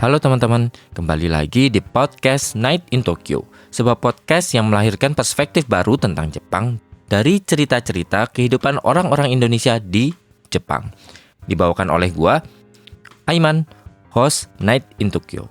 Halo teman-teman, kembali lagi di podcast Night in Tokyo, sebuah podcast yang melahirkan perspektif baru tentang Jepang dari cerita-cerita kehidupan orang-orang Indonesia di Jepang. Dibawakan oleh gua, Aiman, host Night in Tokyo.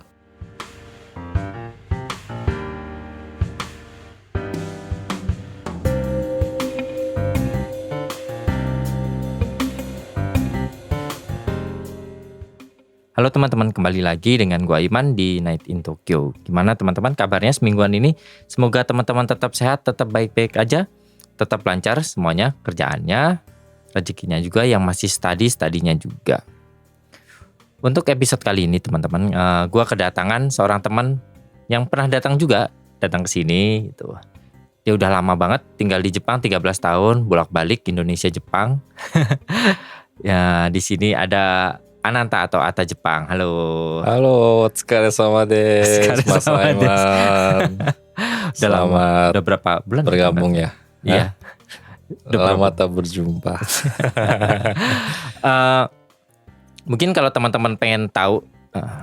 Halo teman-teman, kembali lagi dengan gua Iman di Night in Tokyo. Gimana teman-teman kabarnya semingguan ini? Semoga teman-teman tetap sehat, tetap baik-baik aja, tetap lancar semuanya, kerjaannya, rezekinya juga, yang masih studinya juga. Untuk episode kali ini teman-teman, gua kedatangan seorang teman yang pernah datang ke sini gitu. Dia udah lama banget tinggal di Jepang, 13 tahun, bolak-balik Indonesia Jepang. Ya, di sini ada Ananta atau Ata Jepang. Halo. Halo, otsukaresama desu, Mas Aiman. Selamat udah berapa bulan bergabung ya? Iya. Lama tak berjumpa. Mungkin kalau teman-teman pengen tahu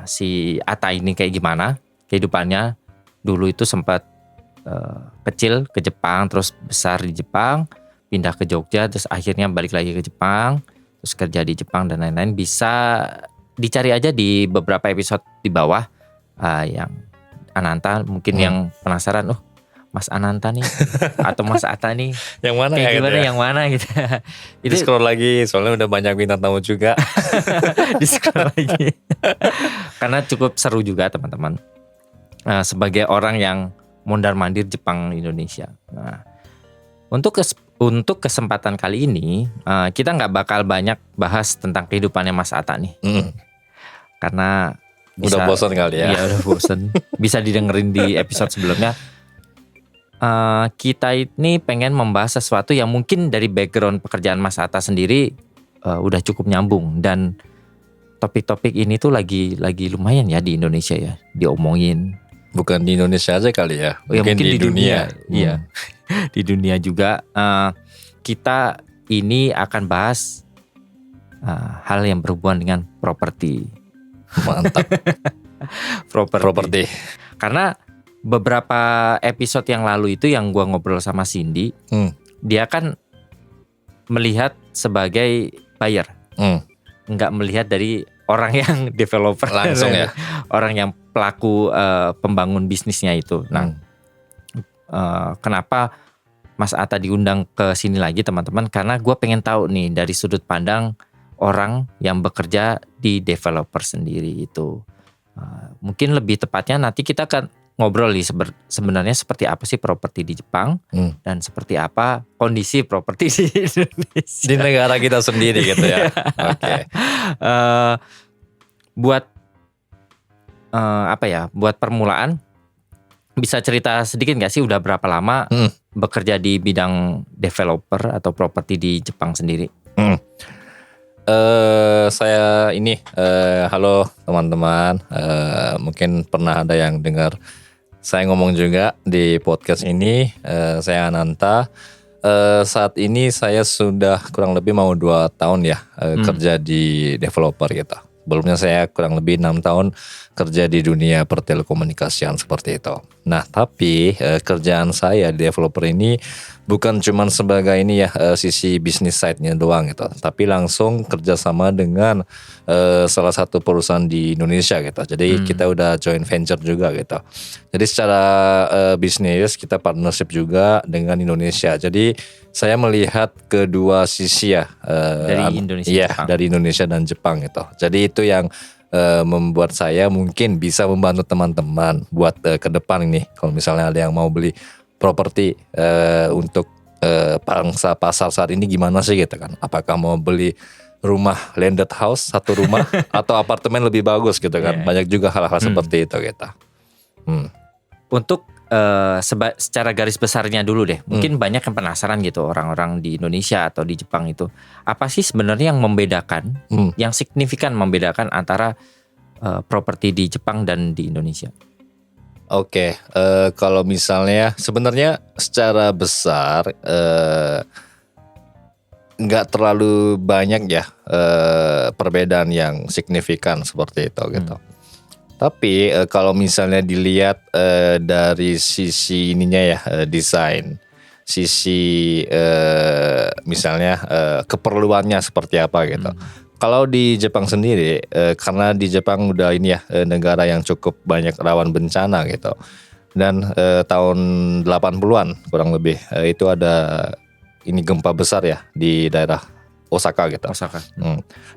si Ata ini kayak gimana kehidupannya, dulu itu sempat kecil ke Jepang, terus besar di Jepang, pindah ke Jogja, terus akhirnya balik lagi ke Jepang, terus kerja di Jepang dan lain-lain, bisa dicari aja di beberapa episode di bawah yang Ananta. Mungkin yang penasaran, Mas Ananta nih atau Mas Ata nih yang mana kayak ya? Gimana gitu ya? yang mana gitu. Itu scroll lagi, soalnya udah banyak bintang tamu juga. Di scroll lagi. Karena cukup seru juga teman-teman. Sebagai orang yang mondar-mandir Jepang Indonesia. Nah, untuk kesempatan kali ini kita nggak bakal banyak bahas tentang kehidupannya Mas Ata nih, karena udah bosan kali ya. Iya udah bosan. Bisa didengerin di episode sebelumnya. Kita ini pengen membahas sesuatu yang mungkin dari background pekerjaan Mas Ata sendiri udah cukup nyambung, dan topik-topik ini tuh lagi lumayan ya di Indonesia ya diomongin. Bukan di Indonesia aja kali ya, mungkin di dunia. Iya. Di dunia juga. Kita ini akan bahas hal yang berhubungan dengan properti. Mantap. Properti. Karena beberapa episode yang lalu itu yang gua ngobrol sama Cindy, dia kan melihat sebagai buyer, nggak melihat dari orang yang developer langsung ya, orang yang pelaku pembangun bisnisnya itu. Nah, kenapa Mas Ata diundang ke sini lagi teman-teman? Karena gue pengen tahu nih dari sudut pandang orang yang bekerja di developer sendiri itu. Mungkin lebih tepatnya nanti kita akan ngobrol nih sebenarnya seperti apa sih properti di Jepang, dan seperti apa kondisi properti di Indonesia. Di negara kita sendiri gitu ya. Oke. Buat buat permulaan, bisa cerita sedikit nggak sih udah berapa lama bekerja di bidang developer atau properti di Jepang sendiri? Saya ini halo teman-teman, mungkin pernah ada yang dengar saya ngomong juga di podcast ini. Saya Ananta. Saat ini saya sudah kurang lebih mau 2 tahun ya kerja di developer gitu. Sebelumnya saya kurang lebih 6 tahun kerja di dunia pertelekomunikasian seperti itu. Nah, tapi kerjaan saya di developer ini bukan cuma sebagai ini ya sisi bisnis side-nya doang gitu, tapi langsung kerjasama dengan salah satu perusahaan di Indonesia gitu. Jadi kita udah joint venture juga gitu. Jadi secara bisnis kita partnership juga dengan Indonesia. Jadi saya melihat kedua sisi ya dari Indonesia, Jepang. Dari Indonesia dan Jepang gitu. Jadi itu yang membuat saya mungkin bisa membantu teman-teman buat ke depan ini. Kalau misalnya ada yang mau beli properti untuk pangsa pasar saat ini gimana sih gitu kan? Apakah mau beli rumah landed house, satu rumah atau apartemen lebih bagus gitu kan? Banyak juga hal-hal seperti itu gitu. Untuk secara garis besarnya dulu deh, mungkin banyak yang penasaran gitu orang-orang di Indonesia atau di Jepang itu, apa sih sebenarnya yang membedakan, yang signifikan membedakan antara properti di Jepang dan di Indonesia? Oke, kalau misalnya sebenarnya secara besar nggak terlalu banyak ya perbedaan yang signifikan seperti itu gitu. Tapi kalau misalnya dilihat dari sisi ininya ya, desain, sisi misalnya keperluannya seperti apa gitu. Kalau di Jepang sendiri, karena di Jepang udah ini ya, negara yang cukup banyak rawan bencana gitu. Dan tahun 80-an kurang lebih itu ada ini gempa besar ya di daerah Osaka gitu. Osaka.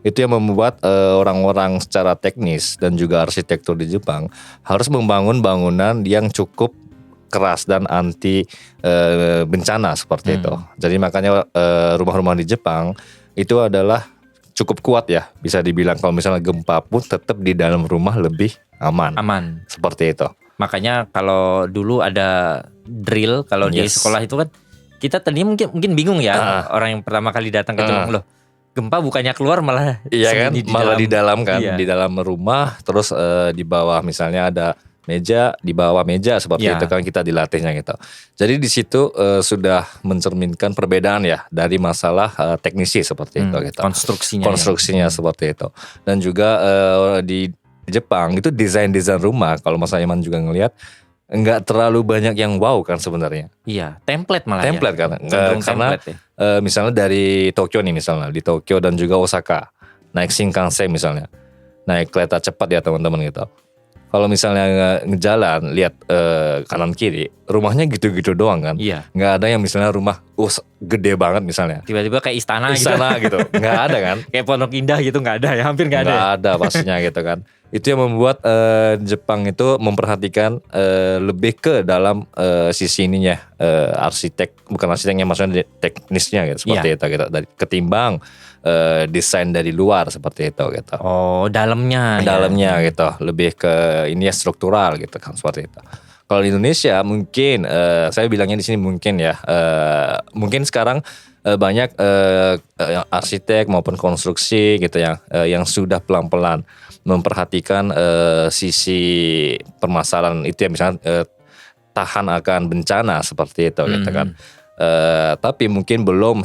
Itu yang membuat orang-orang secara teknis dan juga arsitektur di Jepang harus membangun bangunan yang cukup keras dan anti bencana seperti itu. Jadi makanya rumah-rumah di Jepang itu adalah cukup kuat ya, bisa dibilang kalau misalnya gempa pun tetap di dalam rumah lebih aman. Seperti itu. Makanya kalau dulu ada drill kalau di sekolah itu kan kita tadinya mungkin bingung ya, orang yang pertama kali datang ke Jepang, loh gempa bukannya keluar malah kan, malah di dalam kan, iya. di dalam rumah, terus di bawah misalnya ada meja, di bawah meja seperti itu kan kita dilatihnya gitu. Jadi di situ sudah mencerminkan perbedaan ya dari masalah teknisi seperti itu gitu. Konstruksinya seperti itu. Dan juga di Jepang itu desain rumah, kalau Mas Aiman juga ngelihat nggak terlalu banyak yang wow kan sebenarnya. Iya, template malah. Template kan, karena misalnya dari Tokyo nih, misalnya di Tokyo dan juga Osaka naik Shinkansen misalnya, naik kereta cepat ya teman-teman gitu. Kalau misalnya ngejalan lihat kanan kiri, rumahnya gitu-gitu doang kan. Iya. Nggak ada yang misalnya rumah gede banget misalnya. Tiba-tiba kayak istana gitu. Nggak ada kan. Kayak Pondok Indah gitu nggak ada ya, hampir nggak ada. Nggak ada pastinya gitu kan. Itu yang membuat Jepang itu memperhatikan lebih ke dalam sisi ininya, bukan arsiteknya, maksudnya teknisnya gitu, seperti itu gitu. Ketimbang desain dari luar seperti itu gitu. Oh, dalamnya gitu, lebih ke ini ya, struktural gitu kan, seperti itu. Kalau di Indonesia mungkin saya bilangnya di sini mungkin ya, mungkin sekarang banyak arsitek maupun konstruksi gitu yang sudah pelan-pelan memperhatikan sisi permasalahan itu ya, misalnya tahan akan bencana seperti itu gitu kan. Tapi mungkin belum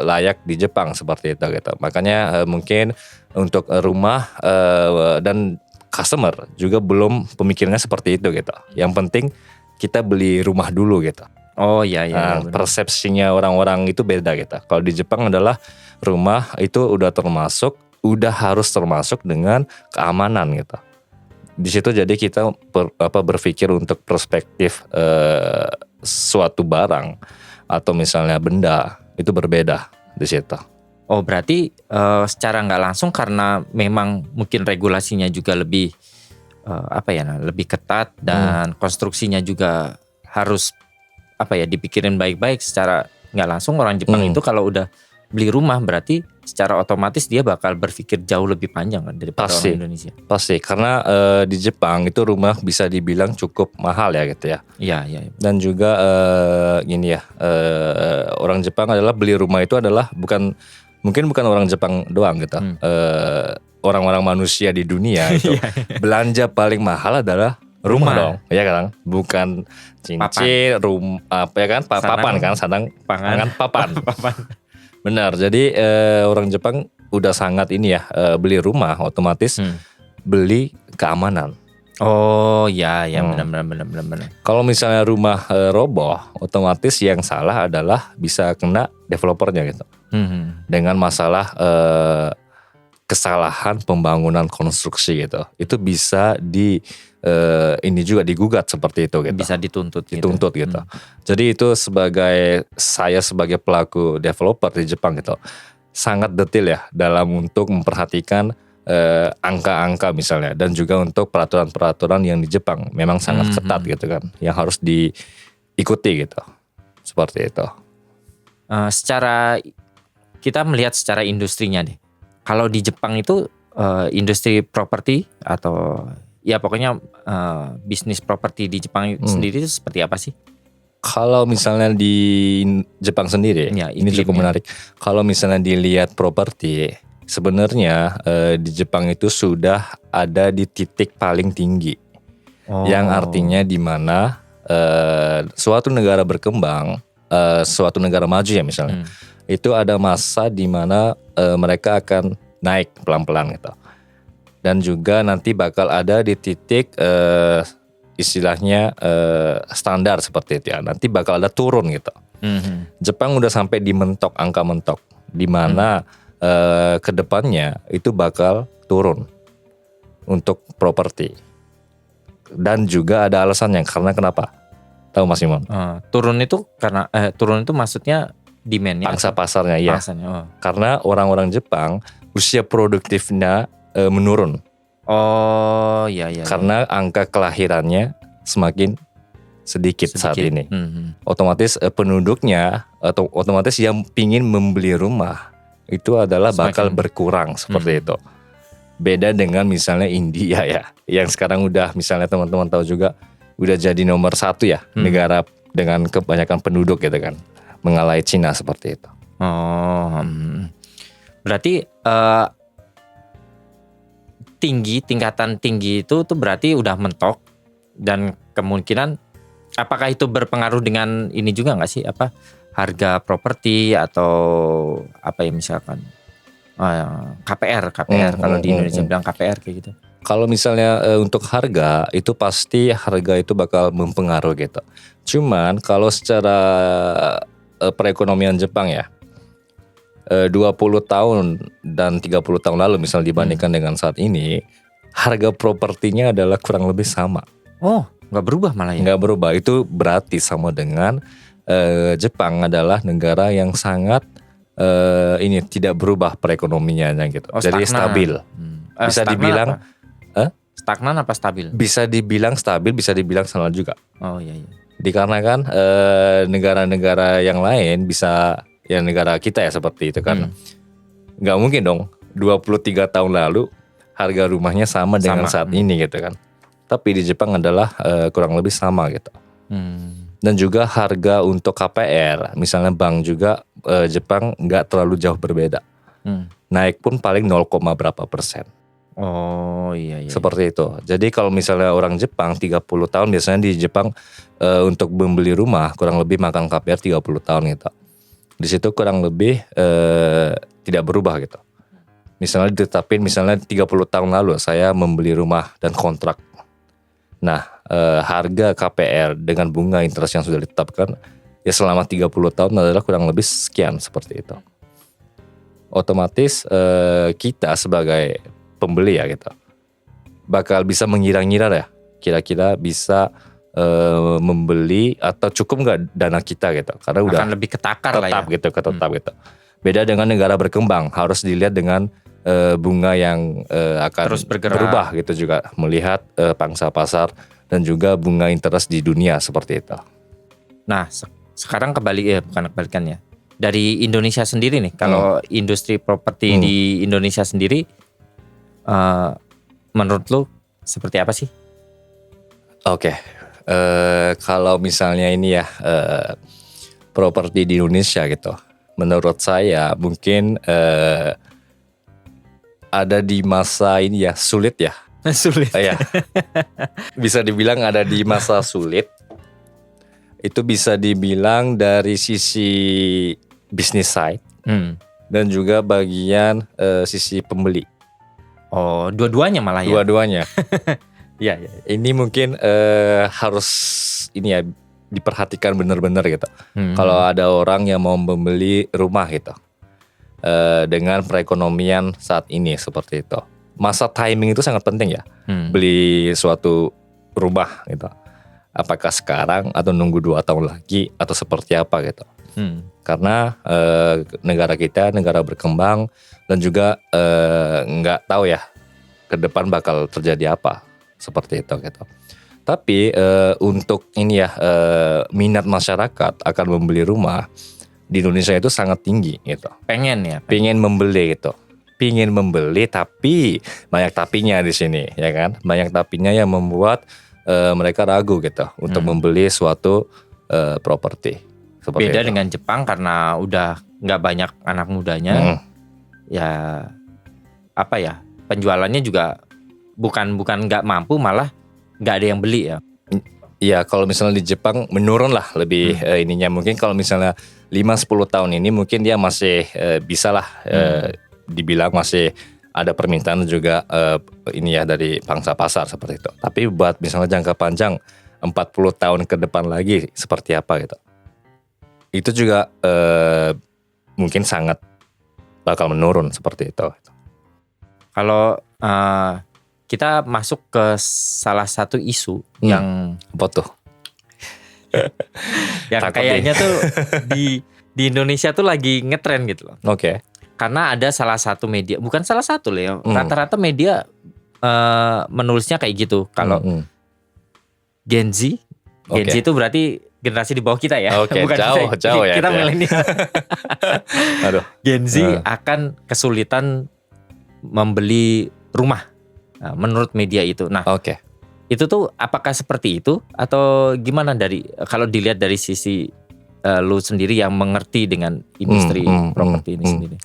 layak di Jepang seperti itu gitu. Makanya mungkin untuk rumah dan customer juga belum pemikirannya seperti itu gitu. Yang penting kita beli rumah dulu gitu. Oh iya. Persepsinya orang-orang itu beda gitu. Kalau di Jepang adalah rumah itu udah harus termasuk dengan keamanan gitu. Di situ jadi kita berpikir untuk perspektif suatu barang atau misalnya benda itu berbeda di situ. Oh berarti secara nggak langsung karena memang mungkin regulasinya juga lebih lebih ketat dan konstruksinya juga harus dipikirin baik-baik. Secara nggak langsung orang Jepang itu kalau udah beli rumah berarti secara otomatis dia bakal berpikir jauh lebih panjang kan daripada orang Indonesia. Pasti, karena di Jepang itu rumah bisa dibilang cukup mahal ya gitu ya. Iya. Dan juga orang Jepang adalah beli rumah itu adalah bukan orang Jepang doang gitu. Orang-orang manusia di dunia itu belanja paling mahal adalah rumah dong, ya kan? Bukan cincin, papan kan, sadang pangan, papan. Benar, jadi orang Jepang udah sangat ini ya, beli rumah otomatis beli keamanan. Oh ya, benar. Kalau misalnya rumah roboh, otomatis yang salah adalah bisa kena developernya gitu. Dengan masalah kesalahan pembangunan konstruksi gitu, itu bisa ini juga digugat seperti itu gitu. Bisa dituntut gitu. Jadi itu saya sebagai pelaku developer di Jepang gitu, sangat detail ya dalam untuk memperhatikan angka-angka misalnya, dan juga untuk peraturan-peraturan yang di Jepang memang sangat ketat gitu kan, yang harus diikuti gitu. Seperti itu. Secara kita melihat secara industrinya deh. Kalau di Jepang itu industri properti atau ya pokoknya bisnis properti di Jepang sendiri itu seperti apa sih? Kalau misalnya di Jepang sendiri, ya, ini cukup menarik. Kalau misalnya dilihat properti, sebenarnya di Jepang itu sudah ada di titik paling tinggi. Yang artinya di mana suatu negara berkembang, suatu negara maju ya misalnya, itu ada masa di mana mereka akan naik pelan-pelan gitu. dan juga nanti bakal ada di titik istilahnya standar seperti itu ya. Nanti bakal ada turun gitu. Jepang udah sampai di angka mentok, di mana kedepannya itu bakal turun untuk properti. Dan juga ada alasannya, karena kenapa? Tahu Mas Imam? Turun itu karena turun itu maksudnya demand-nya, Pangsa pasarnya ya. Karena orang-orang Jepang usia produktifnya menurun. Oh iya. Karena angka kelahirannya semakin sedikit saat ini. Otomatis penduduknya atau otomatis yang pingin membeli rumah itu adalah bakal berkurang seperti itu. Beda dengan misalnya India ya, yang sekarang udah misalnya teman-teman tahu juga udah jadi nomor 1 ya, negara dengan kebanyakan penduduk gitu kan, mengalahi Cina seperti itu. Berarti tingkatan tinggi itu tuh berarti udah mentok, dan kemungkinan apakah itu berpengaruh dengan ini juga nggak sih, apa harga properti atau apa ya, misalkan KPR kalau di Indonesia bilang KPR kayak gitu. Kalau misalnya untuk harga itu pasti harga itu bakal mempengaruhi gitu. Cuman kalau secara perekonomian Jepang ya, 20 tahun dan 30 tahun lalu misal dibandingkan dengan saat ini, harga propertinya adalah kurang lebih sama. Oh, nggak berubah malah ya? Nggak berubah, itu berarti sama dengan Jepang adalah negara yang sangat ini tidak berubah perekonomiannya gitu. Jadi stabil. Bisa dibilang stagnan apa stabil? Bisa dibilang stabil, bisa dibilang salah juga. Oh iya. Dikarenakan negara-negara yang lain bisa, ya negara kita ya seperti itu kan. Nggak mungkin dong 23 tahun lalu harga rumahnya sama dengan saat ini gitu kan. Tapi di Jepang adalah kurang lebih sama gitu. Dan juga harga untuk KPR, misalnya bank juga Jepang nggak terlalu jauh berbeda. Naik pun paling 0, berapa persen. Oh iya. Seperti itu. Jadi kalau misalnya orang Jepang 30 tahun, biasanya di Jepang untuk membeli rumah kurang lebih makan KPR 30 tahun gitu. Di situ kurang lebih tidak berubah gitu. Misalnya ditetapin misalnya 30 tahun lalu saya membeli rumah dan kontrak. Nah, harga KPR dengan bunga interest yang sudah ditetapkan ya selama 30 tahun adalah kurang lebih sekian seperti itu. Otomatis kita sebagai pembeli ya gitu bakal bisa mengira-ngira ya, kira-kira bisa membeli atau cukup nggak dana kita gitu, karena udah akan lebih ketakar tetap lah ya. Tetap gitu. Beda dengan negara berkembang, harus dilihat dengan bunga yang akan terus berubah gitu juga, melihat pangsa pasar dan juga bunga interest di dunia seperti itu. Nah sekarang bukan kebalikannya, dari Indonesia sendiri nih, kalau industri properti di Indonesia sendiri menurut lu seperti apa sih? Oke. Kalau misalnya ini ya properti di Indonesia gitu, menurut saya mungkin ada di masa ini ya sulit ya. Sulit. Ya. Bisa dibilang ada di masa sulit. Itu bisa dibilang dari sisi business side dan juga bagian sisi pembeli. Oh, dua-duanya malah ya. Dua-duanya. Ya. Ini mungkin harus ini ya diperhatikan benar-benar gitu. Kalau ada orang yang mau membeli rumah gitu, dengan perekonomian saat ini seperti itu, masa timing itu sangat penting ya. Beli suatu rumah gitu. Apakah sekarang atau nunggu 2 tahun lagi atau seperti apa gitu. Karena negara kita negara berkembang dan juga nggak tahu ya ke depan bakal terjadi apa seperti itu gitu. Tapi untuk ini ya minat masyarakat akan membeli rumah di Indonesia itu sangat tinggi gitu. Pengen membeli gitu. Pingin membeli, tapi banyak tapinya di sini ya kan. Banyak tapinya yang membuat mereka ragu gitu untuk membeli suatu properti. Beda itu dengan Jepang karena udah nggak banyak anak mudanya. Ya apa ya, penjualannya juga bukan nggak mampu, malah nggak ada yang beli ya. Iya, kalau misalnya di Jepang menurun lah lebih ininya. Mungkin kalau misalnya 5-10 tahun ini mungkin dia masih bisa lah dibilang masih ada permintaan juga ini ya dari pangsa pasar seperti itu. Tapi buat misalnya jangka panjang 40 tahun ke depan lagi seperti apa gitu. Itu juga mungkin sangat bakal menurun seperti itu. Kalau kita masuk ke salah satu isu yang apa tuh? yang kayaknya tuh di Indonesia tuh lagi ngetren gitu loh. Oke. Karena ada salah satu media, bukan salah satu loh ya, rata-rata media menulisnya kayak gitu. Kalau Gen Z itu berarti generasi di bawah kita ya. Bukan jauh ya. Kita milenial. Aduh. Gen Z akan kesulitan membeli rumah, menurut media itu. Nah, itu tuh apakah seperti itu atau gimana kalau dilihat dari sisi lu sendiri yang mengerti dengan industri properti ini sendiri?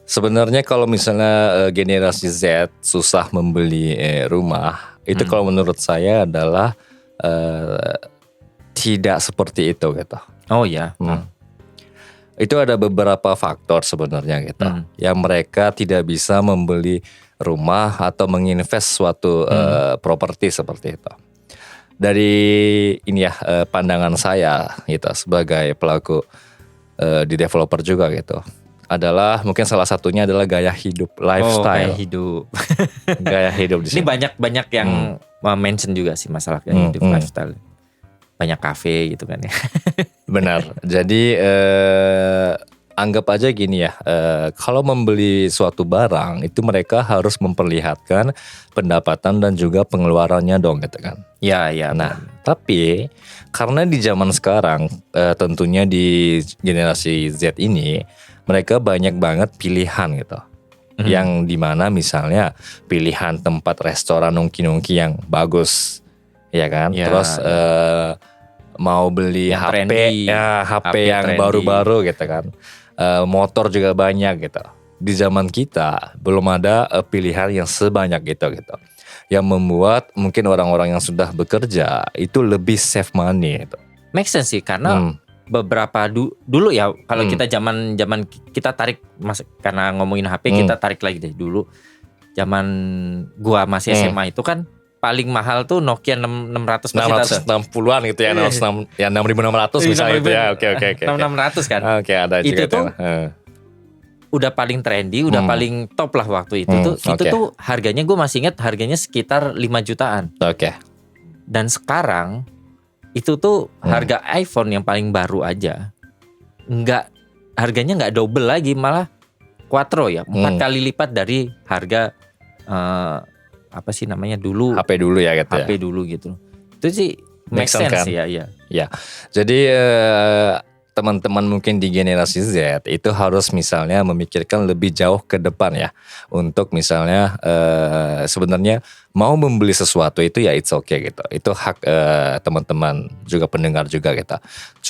Sebenarnya kalau misalnya generasi Z susah membeli rumah, itu kalau menurut saya adalah tidak seperti itu gitu. Oh ya. Itu ada beberapa faktor sebenarnya gitu, yang mereka tidak bisa membeli rumah atau menginvest suatu properti seperti itu. Dari ini ya pandangan saya gitu sebagai pelaku di developer juga gitu, adalah mungkin salah satunya adalah gaya hidup, lifestyle. Gaya hidup di sini. Ini banyak yang mention juga sih masalah gaya hidup, lifestyle. Banyak kafe gitu kan ya. Benar. Jadi anggap aja gini ya, kalau membeli suatu barang itu mereka harus memperlihatkan pendapatan dan juga pengeluarannya dong gitu kan. Ya. Nah, tapi karena di zaman sekarang tentunya di generasi Z ini mereka banyak banget pilihan gitu. Yang dimana misalnya pilihan tempat restoran nongki-nongki yang bagus, ya kan. Terus mau beli yang HP, trendy, HP yang baru-baru gitu kan. Motor juga banyak gitu. Di zaman kita belum ada pilihan yang sebanyak gitu. Yang membuat mungkin orang-orang yang sudah bekerja itu lebih save money gitu. Make sense sih karena beberapa dulu ya kalau kita zaman kita tarik karena ngomongin HP kita tarik lagi deh dulu. Zaman gua masih SMA itu kan paling mahal tuh Nokia 600 660-an gitu ya, 6.600 misalnya gitu ya. Oke. 600 kan. Oke, ada juga itu tuh udah paling trendy, udah paling top lah waktu itu tuh. Itu tuh harganya gue masih ingat harganya sekitar 5 jutaan. Oke. Dan sekarang itu tuh harga iPhone yang paling baru aja harganya nggak double lagi, malah quattro ya, 4 kali lipat dari harga apa sih namanya dulu HP dulu ya gitu. HP dulu gitu. Itu sih make sense kan? Ya. Jadi teman-teman mungkin di generasi Z itu harus misalnya memikirkan lebih jauh ke depan ya, untuk misalnya sebenarnya mau membeli sesuatu itu ya it's okay gitu. Itu hak teman-teman juga pendengar juga gitu.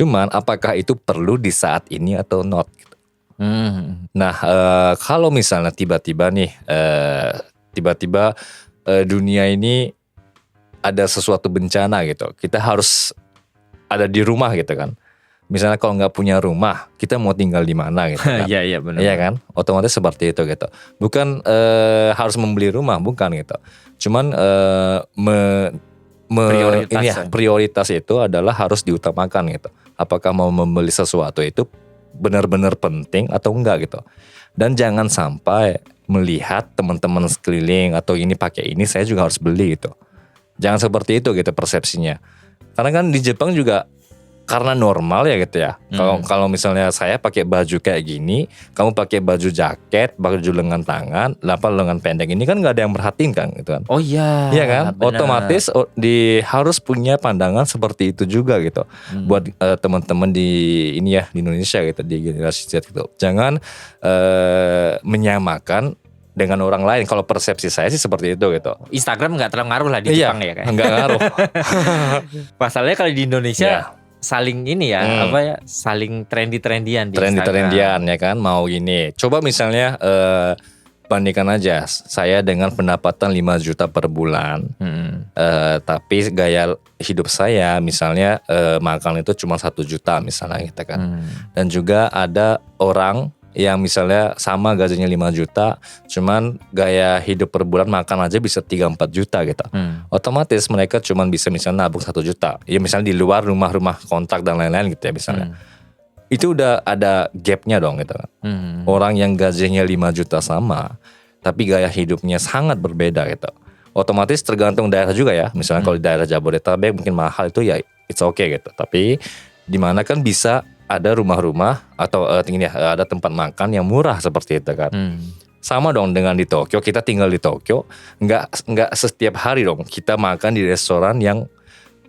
Cuman apakah itu perlu di saat ini atau not gitu. Nah kalau misalnya tiba-tiba nih dunia ini ada sesuatu bencana gitu, kita harus ada di rumah gitu kan. Misalnya kalau nggak punya rumah, kita mau tinggal di mana gitu kan? Iya benar. Iya kan, otomatis seperti itu gitu. Bukan harus membeli rumah, bukan gitu. Cuman prioritas itu adalah harus diutamakan gitu. Apakah mau membeli sesuatu itu benar-benar penting atau enggak gitu. Dan jangan sampai melihat teman-teman sekeliling atau ini pakai ini saya juga harus beli gitu. Jangan seperti itu gitu persepsinya. Karena kan di Jepang juga karena normal ya gitu ya. Kalau misalnya saya pakai baju kayak gini, kamu pakai baju jaket, baju lengan tangan, lengan pendek ini kan nggak ada yang merhatiin kan gitu kan. Oh iya. Iya kan? Benar. Otomatis harus punya pandangan seperti itu juga gitu. Buat teman-teman di ini ya di Indonesia gitu, di generasi Z gitu. Jangan menyamakan dengan orang lain. Kalau persepsi saya sih seperti itu gitu. Instagram nggak terlalu ngaruh lah di Jepang ya kan. Nggak ngaruh. Masalahnya kalau di Indonesia saling ini ya saling trendian di trendian ya kan, mau gini. Coba misalnya bandingkan aja saya dengan pendapatan 5 juta per bulan, tapi gaya hidup saya misalnya makan itu cuma 1 juta misalnya gitu kan. Dan juga ada orang yang misalnya sama gajinya 5 juta, cuman gaya hidup per bulan makan aja bisa 3-4 juta gitu. Otomatis mereka cuman bisa misalnya nabung 1 juta. Ya misalnya di luar rumah-rumah kontrak dan lain-lain gitu ya misalnya. Itu udah ada gapnya dong gitu kan. Orang yang gajinya 5 juta sama, tapi gaya hidupnya sangat berbeda gitu. Otomatis tergantung daerah juga ya. Misalnya kalau di daerah Jabodetabek mungkin mahal itu ya it's okay gitu. Tapi di mana kan bisa ada rumah-rumah atau ada tempat makan yang murah seperti itu kan. Sama dong dengan di Tokyo. Kita tinggal di Tokyo, nggak setiap hari dong kita makan di restoran yang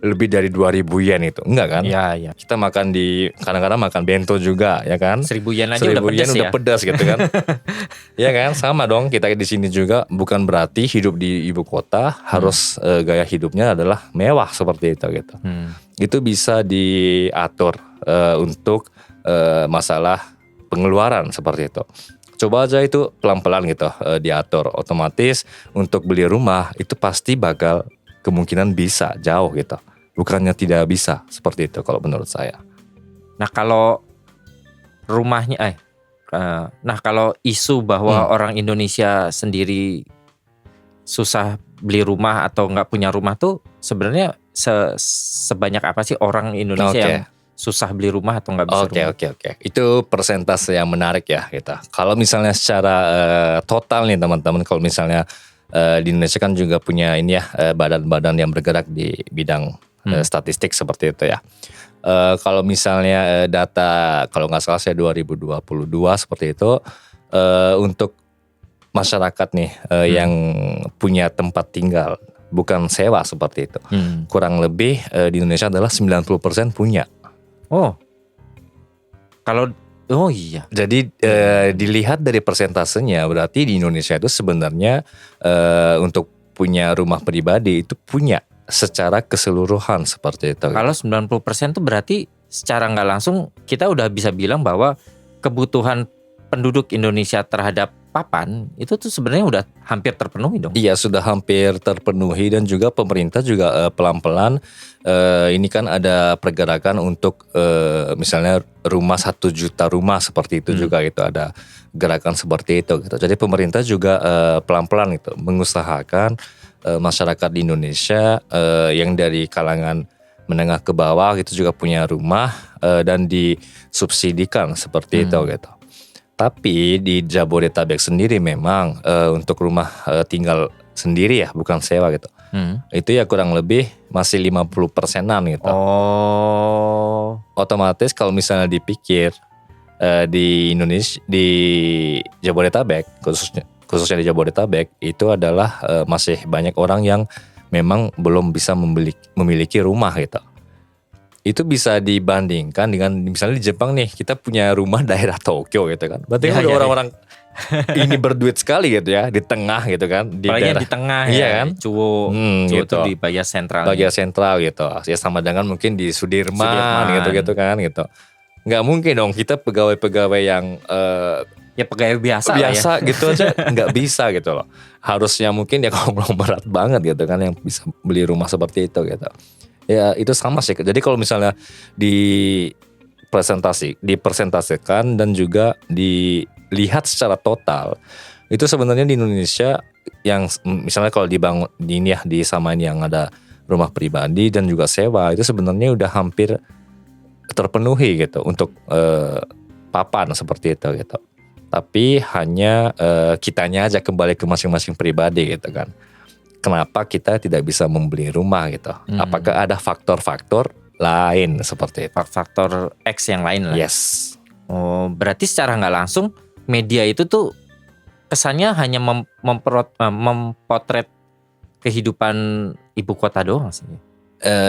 lebih dari 2.000 yen itu, enggak kan? Iya. Kita makan kadang-kadang makan bento juga, ya kan? 1.000 yen aja 1.000 udah pedas yen ya. udah pedas gitu kan? Ya kan, sama dong. Kita di sini juga bukan berarti hidup di ibu kota harus gaya hidupnya adalah mewah seperti itu gitu. Itu bisa diatur untuk masalah pengeluaran seperti itu. Coba aja itu pelan-pelan gitu diatur. Otomatis untuk beli rumah itu pasti bakal kemungkinan bisa jauh gitu. Bukannya tidak bisa seperti itu kalau menurut saya. Nah kalau rumahnya, kalau isu bahwa orang Indonesia sendiri susah beli rumah atau nggak punya rumah tuh sebenarnya sebanyak apa sih orang Indonesia yang susah beli rumah atau nggak bisa rumah? Oke. Itu persentase yang menarik ya kita. Kalau misalnya secara total nih teman-teman, kalau misalnya di Indonesia kan juga punya ini ya badan-badan yang bergerak di bidang statistik seperti itu ya. Kalau misalnya data kalau nggak salah saya 2022 seperti itu untuk masyarakat nih yang punya tempat tinggal bukan sewa seperti itu. Kurang lebih di Indonesia adalah 90% punya. Oh iya. Jadi dilihat dari persentasenya berarti di Indonesia itu sebenarnya untuk punya rumah pribadi itu punya secara keseluruhan seperti itu. Kalau 90% itu berarti secara nggak langsung kita udah bisa bilang bahwa kebutuhan penduduk Indonesia terhadap papan itu tuh sebenarnya udah hampir terpenuhi dong. Iya sudah hampir terpenuhi dan juga pemerintah juga pelan-pelan ini kan ada pergerakan untuk misalnya rumah 1 juta rumah seperti itu juga gitu, ada gerakan seperti itu gitu. Jadi pemerintah juga pelan-pelan itu mengusahakan masyarakat di Indonesia yang dari kalangan menengah ke bawah gitu juga punya rumah dan disubsidikan seperti itu gitu. Tapi di Jabodetabek sendiri memang untuk rumah tinggal sendiri ya, bukan sewa gitu. Itu ya kurang lebih masih 50%-an gitu. Otomatis kalau misalnya dipikir di Indonesia, di Jabodetabek khususnya di Jabodetabek itu adalah masih banyak orang yang memang belum bisa memiliki rumah gitu. Itu bisa dibandingkan dengan misalnya di Jepang nih, kita punya rumah daerah Tokyo gitu kan. Berarti kan orang-orang ini berduit sekali gitu ya, di tengah gitu kan. Apalagi di tengah ya, kan? Cuwo gitu. Itu di bagian sentral. Bagian sentral gitu. Ya sama dengan mungkin di Sudirman. Gitu kan gitu. Nggak mungkin dong kita pegawai-pegawai yang ya pegawai biasa ya. Gitu aja nggak bisa gitu loh. Harusnya mungkin ya konglomerat banget gitu kan yang bisa beli rumah seperti itu gitu. Ya itu sama sih. Jadi kalau misalnya dipresentasikan dan juga dilihat secara total, itu sebenarnya di Indonesia yang misalnya kalau dibangun disamain yang ada rumah pribadi dan juga sewa itu sebenarnya udah hampir terpenuhi gitu untuk papan seperti itu gitu. Tapi hanya kitanya aja kembali ke masing-masing pribadi gitu kan. Kenapa kita tidak bisa membeli rumah gitu? Apakah ada faktor-faktor lain seperti itu? Faktor X yang lain lah. Yes. Oh, berarti secara nggak langsung media itu tuh kesannya hanya mempotret kehidupan ibu kota doang sih.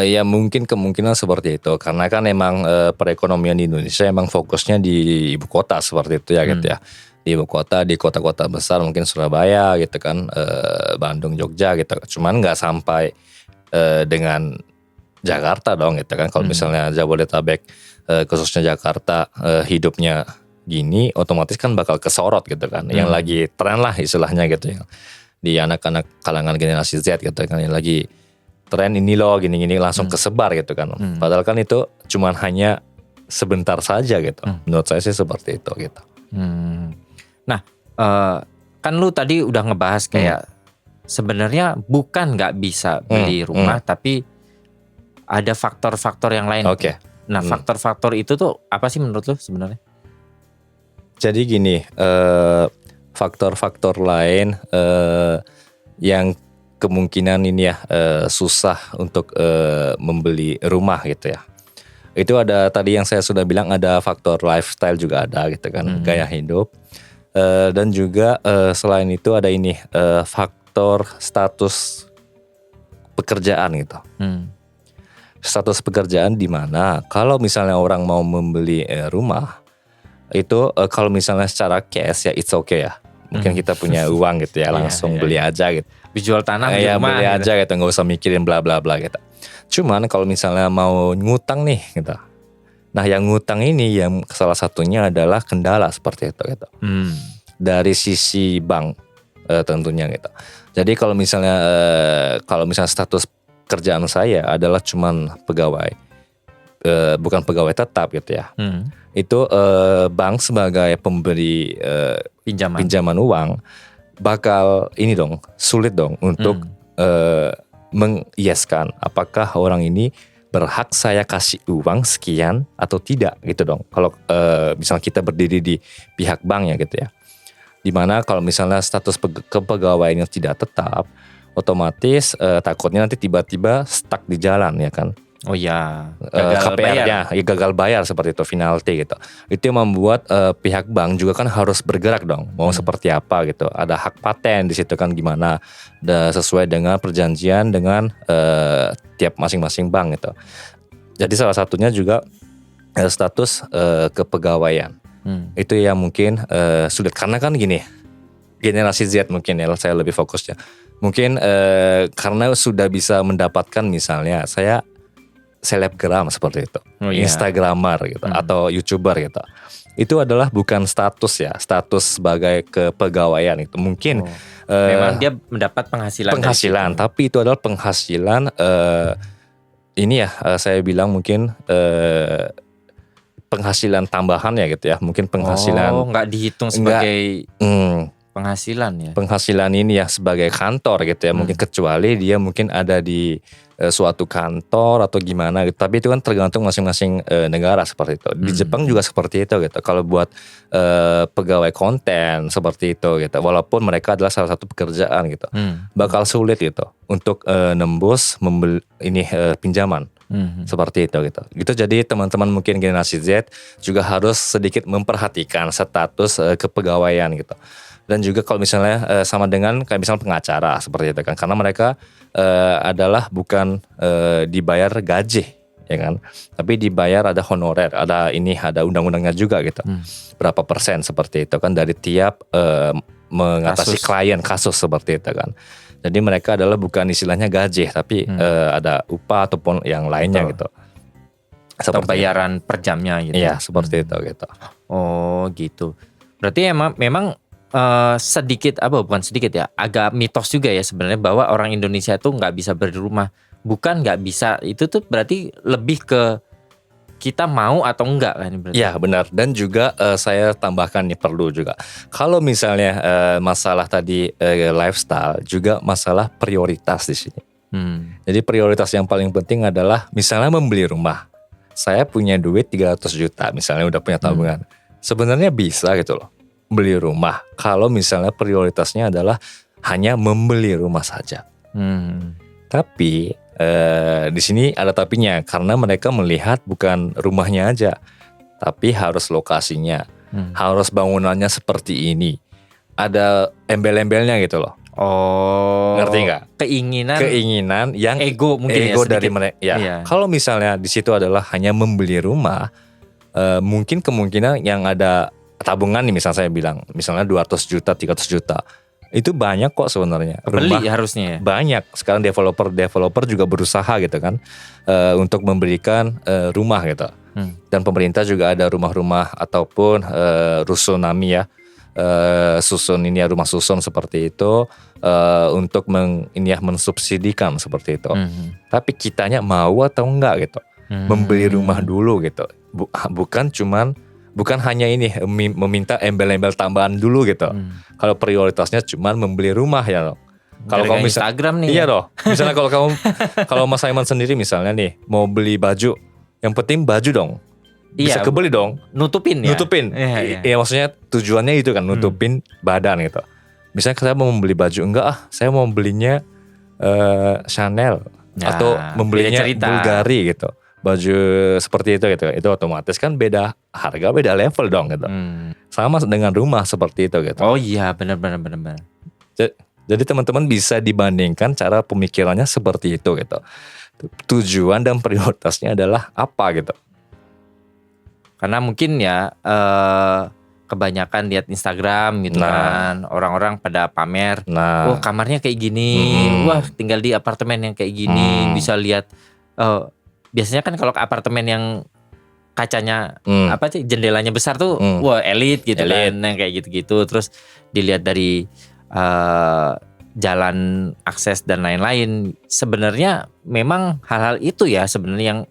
Ya mungkin kemungkinan seperti itu. Karena kan emang perekonomian di Indonesia emang fokusnya di ibu kota seperti itu ya gitu ya. Di ibu kota, di kota-kota besar mungkin Surabaya gitu kan, Bandung, Jogja gitu. Cuman nggak sampai dengan Jakarta dong gitu kan. Kalau misalnya Jabodetabek khususnya Jakarta hidupnya gini, otomatis kan bakal kesorot gitu kan. Yang lagi tren lah istilahnya gitu ya. Di anak-anak kalangan generasi Z gitu kan, yang lagi tren ini loh gini-gini langsung kesebar gitu kan. Padahal kan itu cuman hanya sebentar saja gitu. Menurut saya sih seperti itu gitu. Nah, kan lu tadi udah ngebahas kayak sebenarnya bukan nggak bisa beli rumah, tapi ada faktor-faktor yang lain. Oke. Nah, faktor-faktor itu tuh apa sih menurut lu sebenarnya? Jadi gini, faktor-faktor lain yang kemungkinan ini ya susah untuk membeli rumah gitu ya. Itu ada tadi yang saya sudah bilang, ada faktor lifestyle juga ada gitu kan, gaya hidup. Dan juga selain itu ada ini faktor status pekerjaan gitu. Status pekerjaan di mana kalau misalnya orang mau membeli rumah itu kalau misalnya secara cash ya it's okay ya. Mungkin kita punya uang gitu ya, langsung beli aja gitu. Dijual tanah ya beli aja gitu, nggak usah mikirin bla bla bla gitu. Cuman kalau misalnya mau ngutang nih gitu. Nah, yang ngutang ini yang salah satunya adalah kendala seperti itu gitu. Dari sisi bank tentunya gitu. Jadi kalau misalnya status kerjaan saya adalah cuman pegawai, bukan pegawai tetap gitu ya. Itu bank sebagai pemberi pinjaman uang bakal ini dong, sulit dong untuk mengiaskan apakah orang ini berhak saya kasih uang sekian atau tidak gitu dong. Kalau misalnya kita berdiri di pihak bank ya gitu ya. Dimana kalau misalnya status kepegawaiannya tidak tetap, otomatis takutnya nanti tiba-tiba stuck di jalan ya kan. Oh ya, KPR-nya gagal bayar seperti itu, penalti gitu. Itu yang membuat pihak bank juga kan harus bergerak dong. Mau seperti apa gitu. Ada hak paten di situ kan gimana, sesuai dengan perjanjian dengan tiap masing-masing bank gitu. Jadi salah satunya juga status kepegawaian. Itu yang mungkin sulit karena kan gini, generasi Z mungkin ya, saya lebih fokusnya. Mungkin karena sudah bisa mendapatkan misalnya saya selebgram seperti itu, Instagramer gitu atau YouTuber gitu. Itu adalah bukan status ya, status sebagai kepegawaian itu. Mungkin memang dia mendapat penghasilan, tapi itu adalah penghasilan ini ya saya bilang mungkin penghasilan tambahan ya gitu ya. Mungkin penghasilan nggak dihitung sebagai penghasilan ya. Penghasilan ini ya sebagai kantor gitu ya. Mungkin kecuali dia mungkin ada di suatu kantor atau gimana gitu. Tapi itu kan tergantung masing-masing negara seperti itu. Di Jepang juga seperti itu gitu. Kalau buat pegawai konten seperti itu gitu. Walaupun mereka adalah salah satu pekerjaan gitu. Bakal sulit gitu untuk nembus pinjaman. Seperti itu gitu. Gitu, jadi teman-teman mungkin generasi Z juga harus sedikit memperhatikan status kepegawaian gitu. Dan juga kalau misalnya sama dengan kayak misalnya pengacara seperti itu kan, karena mereka adalah bukan dibayar gaji ya kan, tapi dibayar ada honorer, ada undang-undangnya juga gitu. Berapa persen seperti itu kan dari tiap mengatasi klien kasus seperti itu kan. Jadi mereka adalah bukan istilahnya gaji, tapi ada upah ataupun yang lainnya gitu. Atau bayaran per jamnya gitu. Iya, seperti itu gitu. Oh gitu. Berarti memang sedikit bukan sedikit ya, agak mitos juga ya sebenarnya bahwa orang Indonesia tuh nggak bisa beli rumah. Bukan nggak bisa, itu tuh berarti lebih ke kita mau atau enggak kan berarti. Ya benar, dan juga saya tambahkan nih perlu juga. Kalau misalnya masalah tadi lifestyle, juga masalah prioritas di sini. Jadi prioritas yang paling penting adalah misalnya membeli rumah. Saya punya duit 300 juta misalnya, udah punya tabungan. Sebenarnya bisa gitu loh beli rumah kalau misalnya prioritasnya adalah hanya membeli rumah saja. Tapi di sini ada tapinya, karena mereka melihat bukan rumahnya aja, tapi harus lokasinya, harus bangunannya seperti ini, ada embel-embelnya gitu loh. Oh, ngerti nggak? Keinginan yang ego mungkin ego ya, dari mereka. Ya, iya. Kalau misalnya di situ adalah hanya membeli rumah, mungkin kemungkinan yang ada tabungan nih, misalnya saya bilang, misalnya 200 juta, 300 juta. Itu banyak kok sebenarnya. Beli harusnya ya? Banyak. Sekarang developer juga berusaha gitu kan. Untuk memberikan rumah gitu. Dan pemerintah juga ada rumah-rumah ataupun rusunami ya. Rumah susun seperti itu. Untuk mensubsidikan seperti itu. Tapi kitanya mau atau enggak gitu. Membeli rumah dulu gitu. Bukan cuman bukan hanya ini meminta embel-embel tambahan dulu gitu. Kalau prioritasnya cuma membeli rumah ya. Kalau kamu Instagram nih. Iya loh. Misalnya kalau Mas Aiman sendiri misalnya nih mau beli baju, yang penting baju dong. Bisa kebeli dong. Nutupin ya. Iya, maksudnya tujuannya itu kan nutupin badan gitu. Misalnya saya mau membeli baju, enggak saya mau belinya Chanel atau membelinya Bulgari gitu. Baju seperti itu gitu. Itu otomatis kan beda harga, beda level dong gitu. Sama dengan rumah seperti itu gitu. Oh iya, benar. Jadi teman-teman bisa dibandingkan cara pemikirannya seperti itu gitu. Tujuan dan prioritasnya adalah apa gitu. Karena mungkin ya kebanyakan lihat Instagram gitu kan, orang-orang pada pamer, oh kamarnya kayak gini, wah tinggal di apartemen yang kayak gini, bisa lihat. Biasanya kan kalau ke apartemen yang kacanya jendelanya besar tuh, wah elit gitu kan, yang kayak gitu-gitu. Terus dilihat dari jalan akses dan lain-lain. Sebenarnya memang hal-hal itu ya sebenarnya yang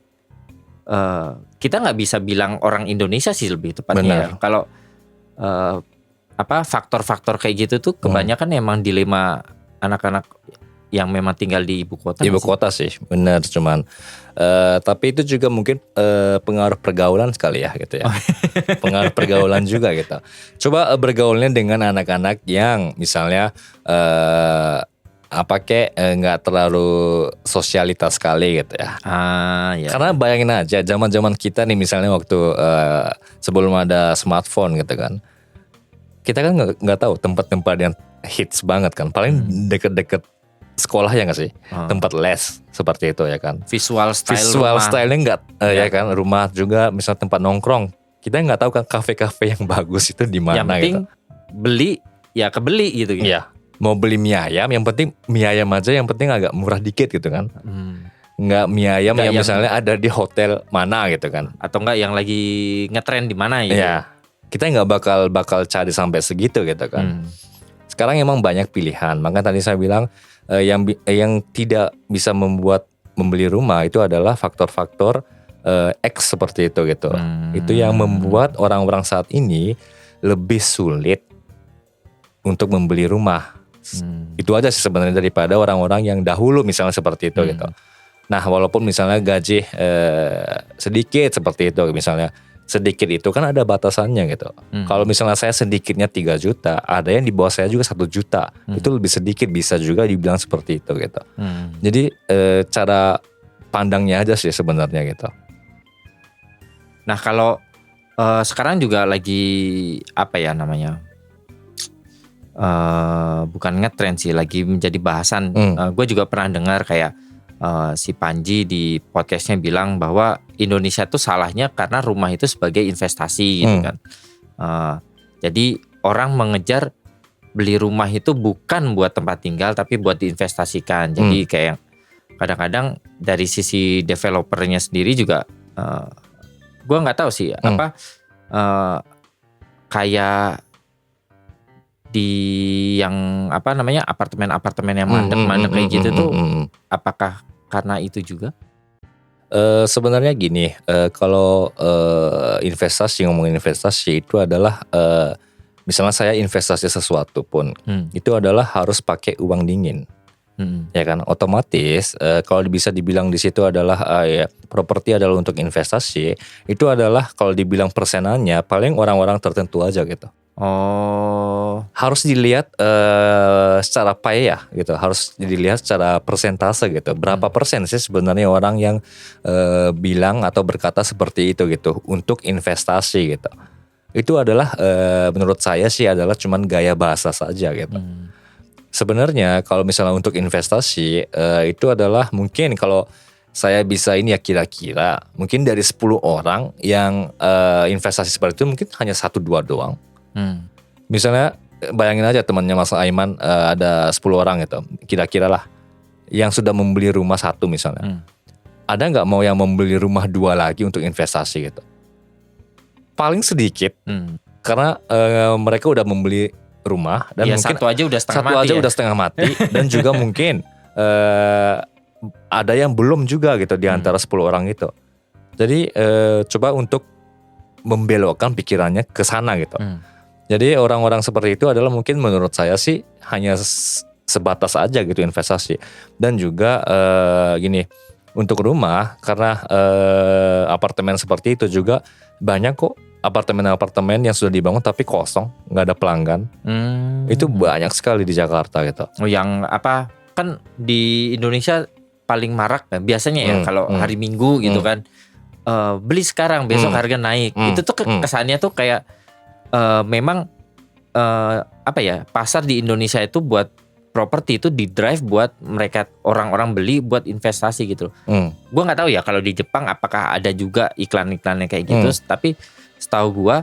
kita nggak bisa bilang orang Indonesia sih lebih tepatnya. Kalau faktor-faktor kayak gitu tuh kebanyakan emang dilema anak-anak yang memang tinggal di ibu kota. Ibu kota sih, benar. Cuman tapi itu juga mungkin pengaruh pergaulan sekali ya gitu ya. Pengaruh pergaulan juga gitu. Coba bergaulnya dengan anak-anak yang misalnya nggak terlalu sosialitas sekali gitu ya. Ya. Karena bayangin aja zaman-zaman kita nih misalnya waktu sebelum ada smartphone gitu kan. Kita kan nggak tahu tempat-tempat yang hits banget kan. Paling deket-deket sekolah ya nggak sih, tempat les seperti itu ya kan. Visual stylenya nggak ya kan, rumah juga misalnya tempat nongkrong. Kita nggak tahu kan kafe-kafe yang bagus itu di mana gitu. Yang penting beli ya kebeli gitu. Iya, mau beli mie ayam, yang penting mie ayam aja, yang penting agak murah dikit gitu kan. Nggak mie ayam yang misalnya ada di hotel mana gitu kan. Atau nggak yang lagi ngetren di mana gitu. Iya, kita nggak bakal cari sampai segitu gitu kan. Sekarang emang banyak pilihan, maka tadi saya bilang yang tidak bisa membuat membeli rumah itu adalah faktor-faktor X seperti itu gitu. Itu yang membuat orang-orang saat ini lebih sulit untuk membeli rumah. Itu aja sih sebenarnya daripada orang-orang yang dahulu misalnya seperti itu gitu. Nah walaupun misalnya gaji sedikit seperti itu misalnya. Sedikit itu kan ada batasannya gitu. Kalau misalnya saya sedikitnya 3 juta, ada yang di bawah saya juga 1 juta. Itu lebih sedikit, bisa juga dibilang seperti itu gitu. Jadi cara pandangnya aja sih sebenarnya gitu. Nah kalau sekarang juga lagi bukan ngetrend sih, lagi menjadi bahasan. Gue juga pernah dengar kayak si Panji di podcastnya bilang bahwa Indonesia tuh salahnya karena rumah itu sebagai investasi gitu kan. Jadi orang mengejar beli rumah itu bukan buat tempat tinggal tapi buat diinvestasikan. Jadi kayak kadang-kadang dari sisi developernya sendiri juga gue nggak tahu sih kayak di yang apartemen-apartemen yang mandek-mandek kayak gitu tuh apakah karena itu juga? Sebenarnya gini, kalau ngomongin investasi itu adalah misalnya saya investasi sesuatu pun itu adalah harus pakai uang dingin. Ya kan, otomatis kalau bisa dibilang di situ adalah properti adalah untuk investasi, itu adalah kalau dibilang persenannya paling orang-orang tertentu aja gitu. Harus dilihat secara pay ya gitu, harus dilihat secara persentase gitu. Berapa persen sih sebenarnya orang yang bilang atau berkata seperti itu gitu untuk investasi gitu. Itu adalah menurut saya sih adalah cuman gaya bahasa saja gitu. Sebenarnya kalau misalnya untuk investasi itu adalah mungkin kalau saya bisa ini ya kira-kira mungkin dari 10 orang yang investasi seperti itu mungkin hanya 1-2 doang. Misalnya bayangin aja temannya Mas Aiman ada 10 orang gitu, kira-kira lah yang sudah membeli rumah 1 misalnya. Ada nggak mau yang membeli rumah 2 lagi untuk investasi gitu? Paling sedikit, karena mereka udah membeli rumah dan ya, mungkin satu aja udah setengah mati dan juga mungkin ada yang belum juga gitu di antara 10 orang itu. Jadi coba untuk membelokkan pikirannya ke sana gitu. Jadi orang-orang seperti itu adalah mungkin menurut saya sih hanya sebatas aja gitu investasi. Dan juga gini, untuk rumah karena apartemen seperti itu juga banyak kok apartemen-apartemen yang sudah dibangun tapi kosong, nggak ada pelanggan. Itu banyak sekali di Jakarta gitu. Oh, yang apa kan di Indonesia paling marak kan biasanya ya kalau hari Minggu gitu kan, beli sekarang besok harga naik. Itu tuh kesannya tuh kayak memang apa ya, pasar di Indonesia itu buat properti itu di drive buat mereka orang-orang beli buat investasi gitu. Gue nggak tahu ya kalau di Jepang apakah ada juga iklan-iklannya kayak gitu. Tapi setahu gue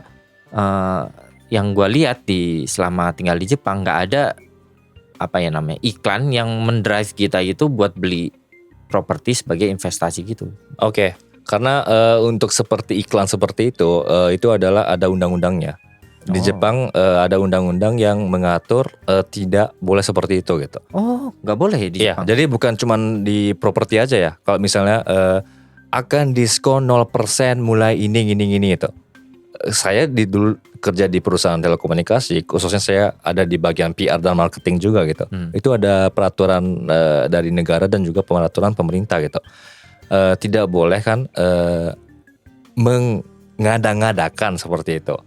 yang gue lihat di selama tinggal di Jepang nggak ada apa ya namanya iklan yang mendrive kita itu buat beli properti sebagai investasi gitu. Oke. Karena untuk seperti iklan seperti itu adalah ada undang-undangnya. Di Jepang ada undang-undang yang mengatur tidak boleh seperti itu gitu. Oh, nggak boleh di Jepang. Jadi bukan cuman di properti aja ya. Kalau misalnya akan diskon 0% mulai ini itu. Saya dulu kerja di perusahaan telekomunikasi, khususnya saya ada di bagian PR dan marketing juga gitu. Itu ada peraturan dari negara dan juga peraturan pemerintah gitu. Tidak boleh kan mengada-ngadakan seperti itu.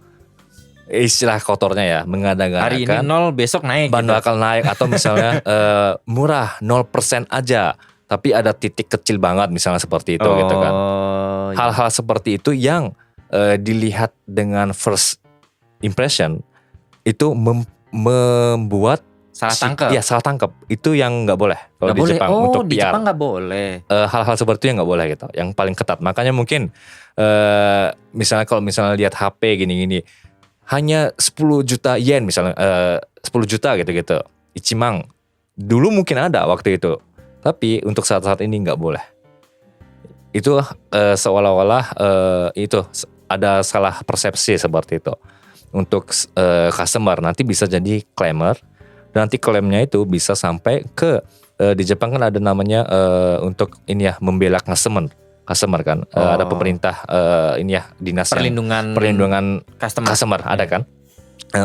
Istilah kotornya ya, mengada-ngadakan. Hari ini 0 besok naik. Bakal naik atau misalnya murah 0% aja, tapi ada titik kecil banget misalnya seperti itu gitu kan. Hal-hal seperti itu yang dilihat dengan first impression itu membuat salah tangkap. Ya salah tangkap. Itu yang nggak boleh kalau di Jepang untuk di PR. Jepang nggak boleh. Hal-hal seperti itu yang nggak boleh gitu. Yang paling ketat. Makanya mungkin misalnya kalau lihat HP gini-gini hanya 10 juta yen misalnya 10 juta gitu-gitu. Ichimang. Dulu mungkin ada waktu itu. Tapi untuk saat-saat ini nggak boleh. Itu seolah-olah itu ada salah persepsi seperti itu. Untuk customer nanti bisa jadi claimer. Dan nanti klaimnya itu bisa sampai ke di Jepang kan ada namanya untuk ini ya membela customer kan. Ada pemerintah ini ya dinas perlindungan customer ada kan.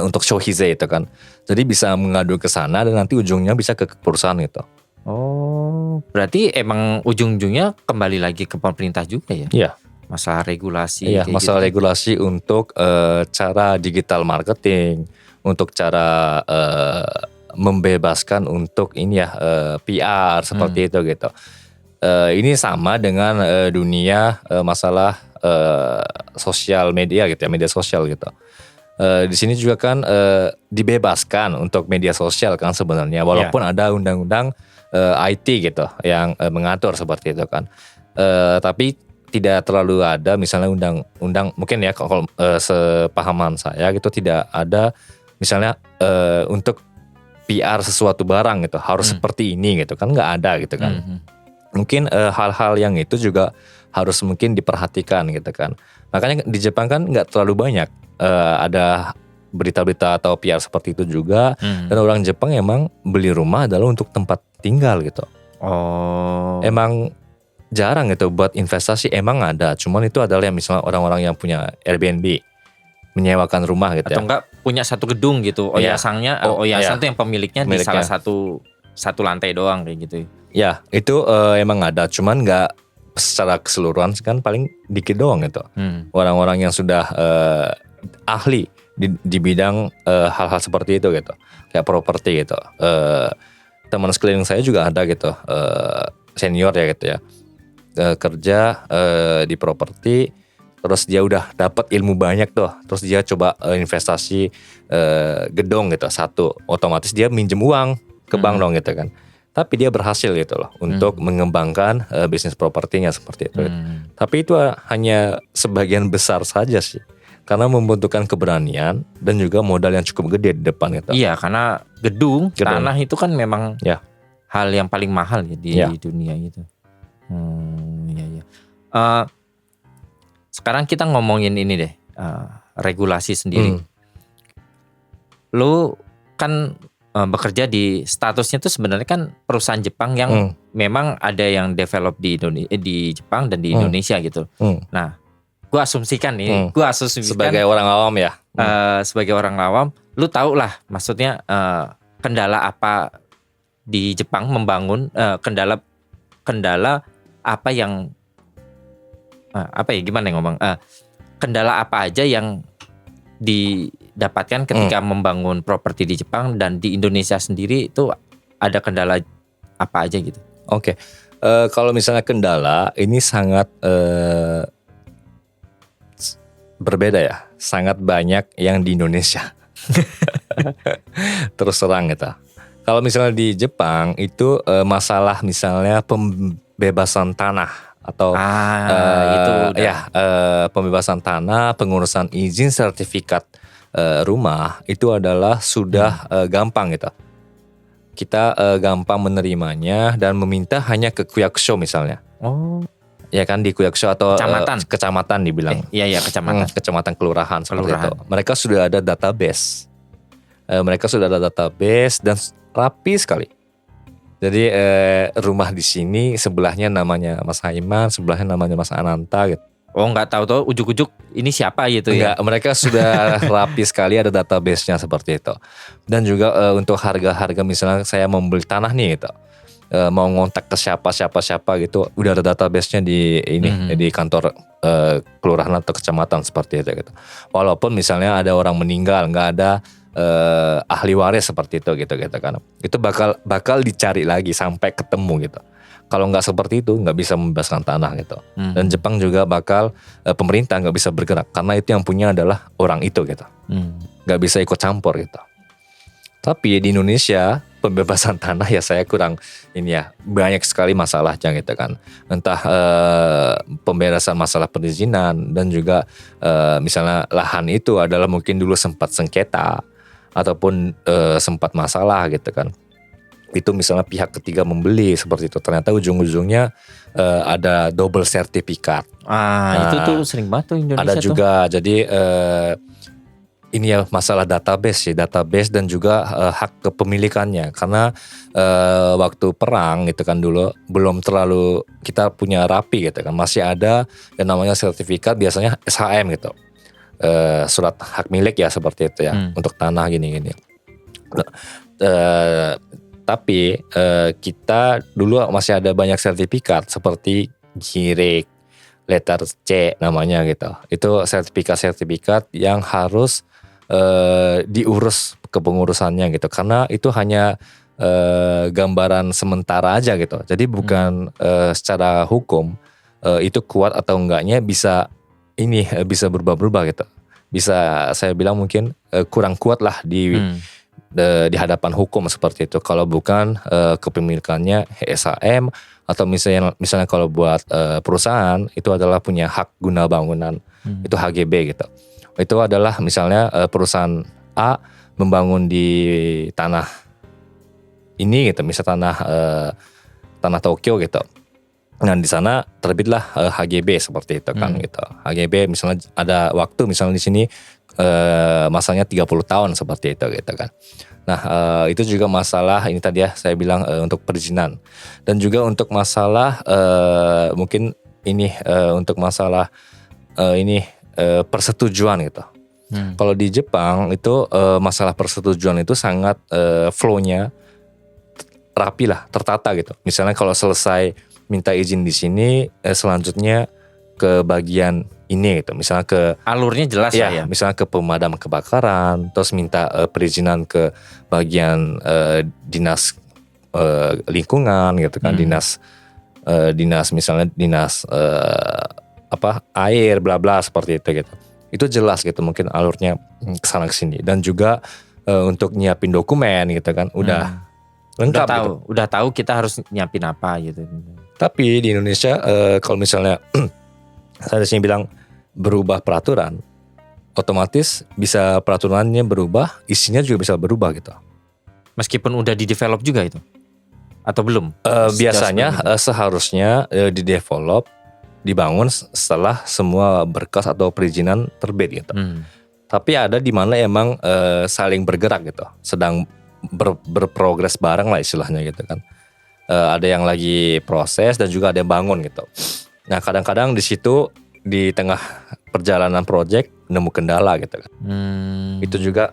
Untuk shohize itu kan. Jadi bisa mengadu ke sana dan nanti ujungnya bisa ke perusahaan itu. Oh, berarti emang ujung-ujungnya kembali lagi ke pemerintah juga ya? Iya. Masalah regulasi. Iya, masalah gitu. Regulasi untuk cara digital marketing, untuk cara membebaskan untuk ini ya PR seperti itu gitu. Ini sama dengan dunia masalah sosial media gitu ya, media sosial gitu. Di sini juga kan dibebaskan untuk media sosial kan sebenarnya, walaupun ada undang-undang IT gitu yang mengatur seperti itu kan. Tapi tidak terlalu ada misalnya undang-undang mungkin ya kalau sepahaman saya gitu tidak ada misalnya untuk PR sesuatu barang gitu harus seperti ini gitu kan, nggak ada gitu kan. Mungkin hal-hal yang itu juga harus mungkin diperhatikan gitu kan. Makanya di Jepang kan nggak terlalu banyak ada berita-berita atau PR seperti itu juga. Dan orang Jepang emang beli rumah adalah untuk tempat tinggal gitu. Emang jarang gitu buat investasi, emang ada, cuman itu adalah yang misalnya orang-orang yang punya Airbnb menyewakan rumah gitu atau enggak punya satu gedung gitu. Oyasang tuh yang pemiliknya di salah satu lantai doang kayak gitu. Ya, itu emang ada, cuman enggak secara keseluruhan kan paling dikit doang gitu. Orang-orang yang sudah ahli di bidang hal-hal seperti itu gitu. Kayak properti gitu. Teman sekeliling saya juga ada gitu. Senior ya gitu ya. Kerja di properti, terus dia udah dapat ilmu banyak tuh, terus dia coba investasi gedung gitu satu, otomatis dia minjem uang ke bank dong gitu kan, tapi dia berhasil gitu loh untuk mengembangkan bisnis propertinya seperti itu. Tapi itu hanya sebagian besar saja sih, karena membutuhkan keberanian dan juga modal yang cukup gede di depan gitu. Iya, karena gedung tanah itu kan memang hal yang paling mahal ya di dunia gitu. Iya. Sekarang kita ngomongin ini deh, regulasi sendiri. Lu kan bekerja di statusnya tuh sebenarnya kan perusahaan Jepang yang memang ada yang develop di Jepang dan di Indonesia gitu. Nah, Gua asumsikan nih, Sebagai orang awam ya. sebagai orang awam, lu tahu lah maksudnya kendala apa di Jepang membangun kendala apa yang apa ya gimana ngomong kendala apa aja yang didapatkan ketika membangun properti di Jepang, dan di Indonesia sendiri itu ada kendala apa aja gitu. Oke. Kalau misalnya kendala ini sangat berbeda ya, sangat banyak yang di Indonesia. Terus terang gitu. Kalau misalnya di Jepang itu masalah misalnya pembebasan tanah atau itu pembebasan tanah, pengurusan izin sertifikat rumah itu adalah sudah gampang gitu. Kita gampang menerimanya dan meminta hanya ke Kuyakusho misalnya. Oh. Ya kan, di Kuyakusho atau kecamatan dibilang. Iya kecamatan. Kecamatan kelurahan seperti itu. Mereka sudah ada database. Dan rapi sekali. Jadi rumah di sini sebelahnya namanya Mas Haiman, sebelahnya namanya Mas Ananta gitu. Oh, nggak tahu tuh ujuk-ujuk ini siapa gitu ya? Enggak, mereka sudah rapi sekali, ada database-nya seperti itu. Dan juga untuk harga-harga misalnya saya mau beli tanah nih gitu. Mau ngontak ke siapa gitu, udah ada database-nya di ini di kantor kelurahan atau kecamatan seperti itu gitu. Walaupun misalnya ada orang meninggal, nggak ada ahli waris seperti itu gitu kan. Itu bakal dicari lagi sampai ketemu gitu. Kalau nggak seperti itu nggak bisa membebaskan tanah gitu. Dan Jepang juga bakal pemerintah nggak bisa bergerak karena itu yang punya adalah orang itu gitu. Nggak bisa ikut campur gitu. Tapi di Indonesia pembebasan tanah ya saya kurang ini ya, banyak sekali masalahnya gitu kan. Entah pembebasan masalah perizinan dan juga misalnya lahan itu adalah mungkin dulu sempat sengketa ataupun sempat masalah gitu kan. Itu misalnya pihak ketiga membeli seperti itu, ternyata ujung-ujungnya ada double sertifikat. Itu tuh sering banget tuh Indonesia. Ada juga jadi ini ya masalah database dan juga hak kepemilikannya, karena waktu perang gitu kan dulu belum terlalu kita punya rapi gitu kan, masih ada yang namanya sertifikat, biasanya SHM gitu, surat hak milik ya seperti itu ya, untuk tanah gini. Tapi kita dulu masih ada banyak sertifikat seperti GIRIK, letter C namanya gitu. Itu sertifikat yang harus diurus kepengurusannya gitu. Karena itu hanya gambaran sementara aja gitu. Jadi bukan secara hukum itu kuat atau enggaknya bisa berubah-ubah gitu. Bisa saya bilang mungkin kurang kuat lah di hadapan hukum seperti itu. Kalau bukan kepemilikannya SHM atau misalnya kalau buat perusahaan itu adalah punya hak guna bangunan, itu HGB gitu. Itu adalah misalnya perusahaan A membangun di tanah ini gitu, misalnya tanah Tokyo gitu. Nah di sana terbitlah HGB seperti itu kan gitu. HGB misalnya ada waktu misalnya di sini masanya 30 tahun seperti itu gitu kan. Nah itu juga masalah ini tadi ya saya bilang untuk perizinan, dan juga untuk masalah mungkin ini untuk masalah persetujuan gitu. Kalau di Jepang itu masalah persetujuan itu sangat flow-nya rapi lah, tertata gitu. Misalnya kalau selesai minta izin di sini, selanjutnya ke bagian ini gitu, misalnya ke alurnya jelas ya, misalnya ke pemadam kebakaran, terus minta perizinan ke bagian dinas lingkungan gitu kan, dinas misalnya dinas air bla bla seperti itu gitu. Itu jelas gitu mungkin alurnya kesana kesini, dan juga untuk nyiapin dokumen gitu kan udah lengkap udah tahu kita harus nyiapin apa gitu. Tapi di Indonesia kalau misalnya saya di sini bilang berubah peraturan, otomatis bisa peraturannya berubah, isinya juga bisa berubah gitu. Meskipun udah di-develop juga itu? Atau belum? Biasanya seharusnya di-develop, dibangun setelah semua berkas atau perizinan terbit gitu. Tapi ada di mana emang saling bergerak gitu, sedang berprogres bareng lah istilahnya gitu kan. Ada yang lagi proses dan juga ada yang bangun gitu. Nah kadang-kadang di situ di tengah perjalanan project nemu kendala gitu kan. Itu juga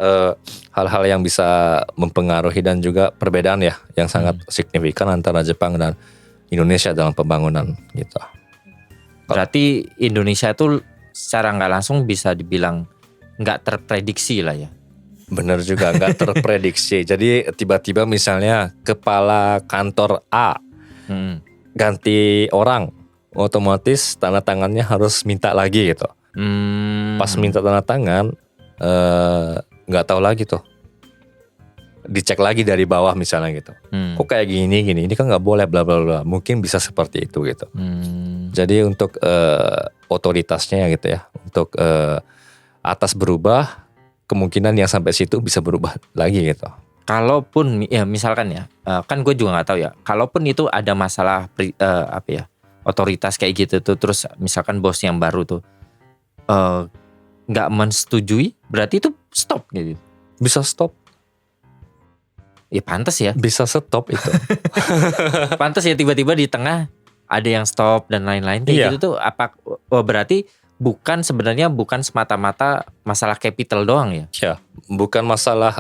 hal-hal yang bisa mempengaruhi dan juga perbedaan ya yang sangat signifikan antara Jepang dan Indonesia dalam pembangunan gitu. Berarti Indonesia tuh secara nggak langsung bisa dibilang nggak terprediksi lah ya. Bener juga, nggak terprediksi. Jadi tiba-tiba misalnya kepala kantor A ganti orang, otomatis tanda tangannya harus minta lagi gitu. Pas minta tanda tangan, nggak tahu lagi tuh. Dicek lagi dari bawah misalnya gitu. Kok kayak gini, ini kan nggak boleh bla bla bla. Mungkin bisa seperti itu gitu. Jadi untuk otoritasnya gitu ya, untuk atas berubah, kemungkinan yang sampai situ bisa berubah lagi gitu. Kalaupun ya misalkan ya, kan gue juga nggak tahu ya. Kalaupun itu ada masalah otoritas kayak gitu tuh, terus misalkan bos yang baru tuh nggak mensetujui, berarti itu stop gitu. Bisa stop. Ya pantas ya. Bisa stop itu. Pantas ya tiba-tiba di tengah ada yang stop dan lain-lain kayak gitu tuh. Berarti sebenarnya bukan semata-mata masalah capital doang ya? Ya, bukan masalah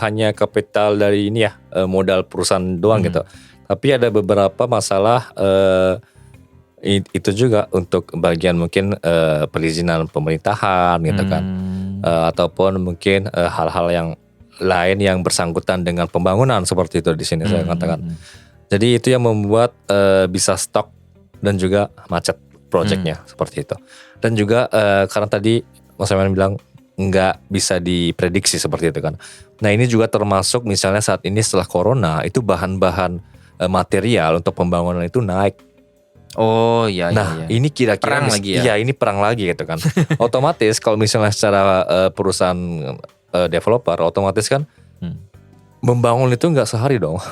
hanya kapital dari ini ya, modal perusahaan doang gitu. Tapi ada beberapa masalah itu juga untuk bagian mungkin perizinan pemerintahan gitu kan. Ataupun mungkin hal-hal yang lain yang bersangkutan dengan pembangunan seperti itu di sini saya katakan. Jadi itu yang membuat bisa stuck dan juga macet projectnya seperti itu. Dan juga karena tadi Mas Eman bilang nggak bisa diprediksi seperti itu kan. Nah ini juga termasuk misalnya saat ini setelah corona itu bahan-bahan material untuk pembangunan itu naik. Oh iya. Nah ini kira-kira perang lagi ya? Iya ini perang lagi gitu kan. Otomatis kalau misalnya secara perusahaan developer otomatis kan membangun itu nggak sehari dong.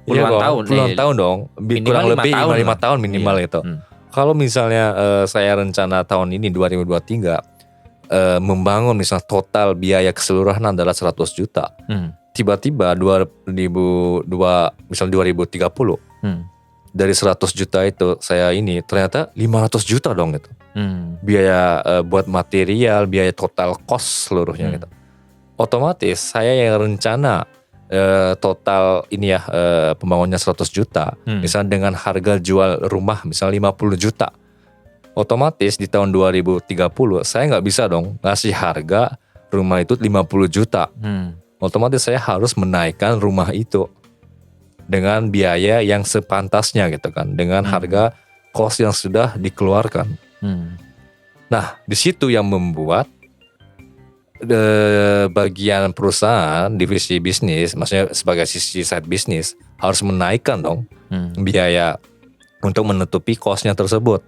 Puluhan tahun dong. Kurang lebih 5 tahun minimal itu. Kalau misalnya saya rencana tahun ini 2023 membangun misalnya total biaya keseluruhan adalah 100 juta. Tiba-tiba 2030 dari 100 juta itu saya ini ternyata 500 juta dong gitu. Biaya buat material, biaya total cost seluruhnya gitu. Otomatis saya yang rencana total ini ya pembangunnya 100 juta misalnya dengan harga jual rumah misalnya 50 juta otomatis di tahun 2030 saya nggak bisa dong ngasih harga rumah itu 50 juta otomatis saya harus menaikkan rumah itu dengan biaya yang sepantasnya gitu kan dengan harga cost yang sudah dikeluarkan. Nah di situ yang membuat bagian perusahaan divisi bisnis maksudnya sebagai sisi side bisnis harus menaikkan dong biaya untuk menutupi cost-nya tersebut.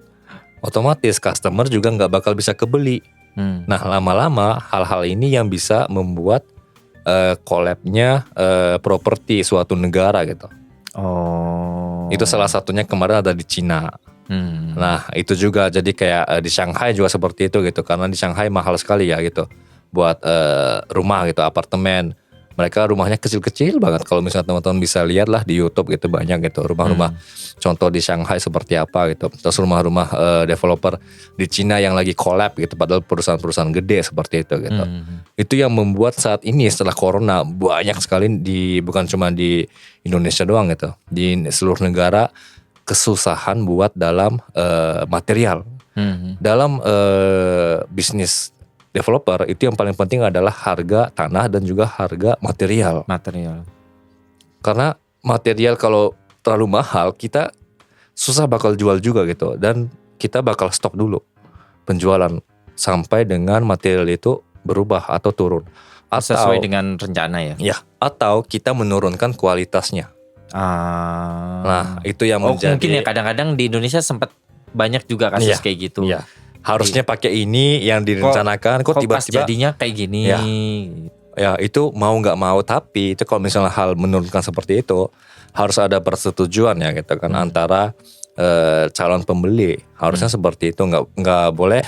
Otomatis customer juga nggak bakal bisa kebeli. Nah lama-lama hal-hal ini yang bisa membuat collapse-nya properti suatu negara gitu. Itu salah satunya kemarin ada di Cina. Nah itu juga jadi kayak di Shanghai juga seperti itu gitu karena di Shanghai mahal sekali ya gitu buat rumah gitu apartemen. Mereka rumahnya kecil-kecil banget. Kalau misalnya teman-teman bisa lihat lah di YouTube gitu banyak gitu rumah-rumah contoh di Shanghai seperti apa gitu. Terus rumah-rumah developer di Cina yang lagi collab gitu padahal perusahaan-perusahaan gede seperti itu gitu. Itu yang membuat saat ini setelah corona banyak sekali bukan cuma di Indonesia doang gitu. Di seluruh negara kesusahan buat dalam material. Dalam bisnis developer itu yang paling penting adalah harga tanah dan juga harga material. Karena material kalau terlalu mahal kita susah bakal jual juga gitu dan kita bakal stop dulu penjualan sampai dengan material itu berubah atau turun. Sesuai dengan rencana ya. Ya, atau kita menurunkan kualitasnya. Nah, itu yang menjadi mungkin ya kadang-kadang di Indonesia sempat banyak juga kasus kayak gitu. Iya. Harusnya pakai ini yang direncanakan kok tiba-tiba pas jadinya kayak gini. Ya itu mau nggak mau tapi itu kalau misalnya hal menurunkan seperti itu harus ada persetujuan ya gitu kan antara calon pembeli harusnya seperti itu nggak boleh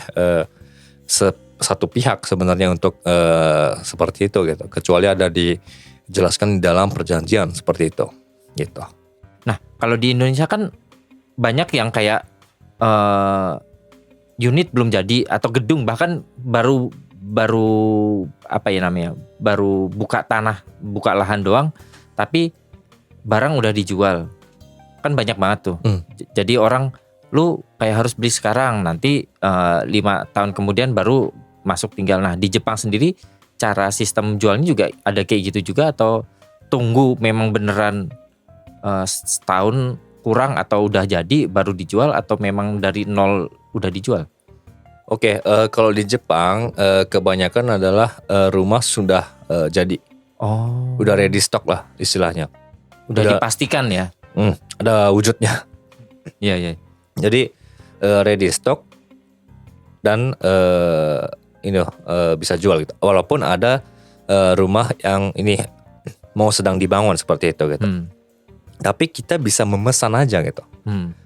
satu pihak sebenarnya untuk seperti itu gitu kecuali ada dijelaskan di dalam perjanjian seperti itu gitu. Nah kalau di Indonesia kan banyak yang kayak unit belum jadi atau gedung bahkan baru apa ya namanya, baru buka tanah, buka lahan doang, tapi barang udah dijual. Kan banyak banget tuh. Jadi orang, lu kayak harus beli sekarang, nanti 5 tahun kemudian baru masuk tinggal. Nah di Jepang sendiri cara sistem jualnya juga ada kayak gitu juga, atau tunggu memang beneran setahun kurang atau udah jadi baru dijual, atau memang dari nol udah dijual? Oke, kalau di Jepang kebanyakan adalah rumah sudah jadi, udah ready stock lah istilahnya. Udah dipastikan ya. Ada wujudnya. Iya. Jadi ready stock dan ini bisa jual gitu. Walaupun ada rumah yang ini mau sedang dibangun seperti itu gitu. Tapi kita bisa memesan aja gitu.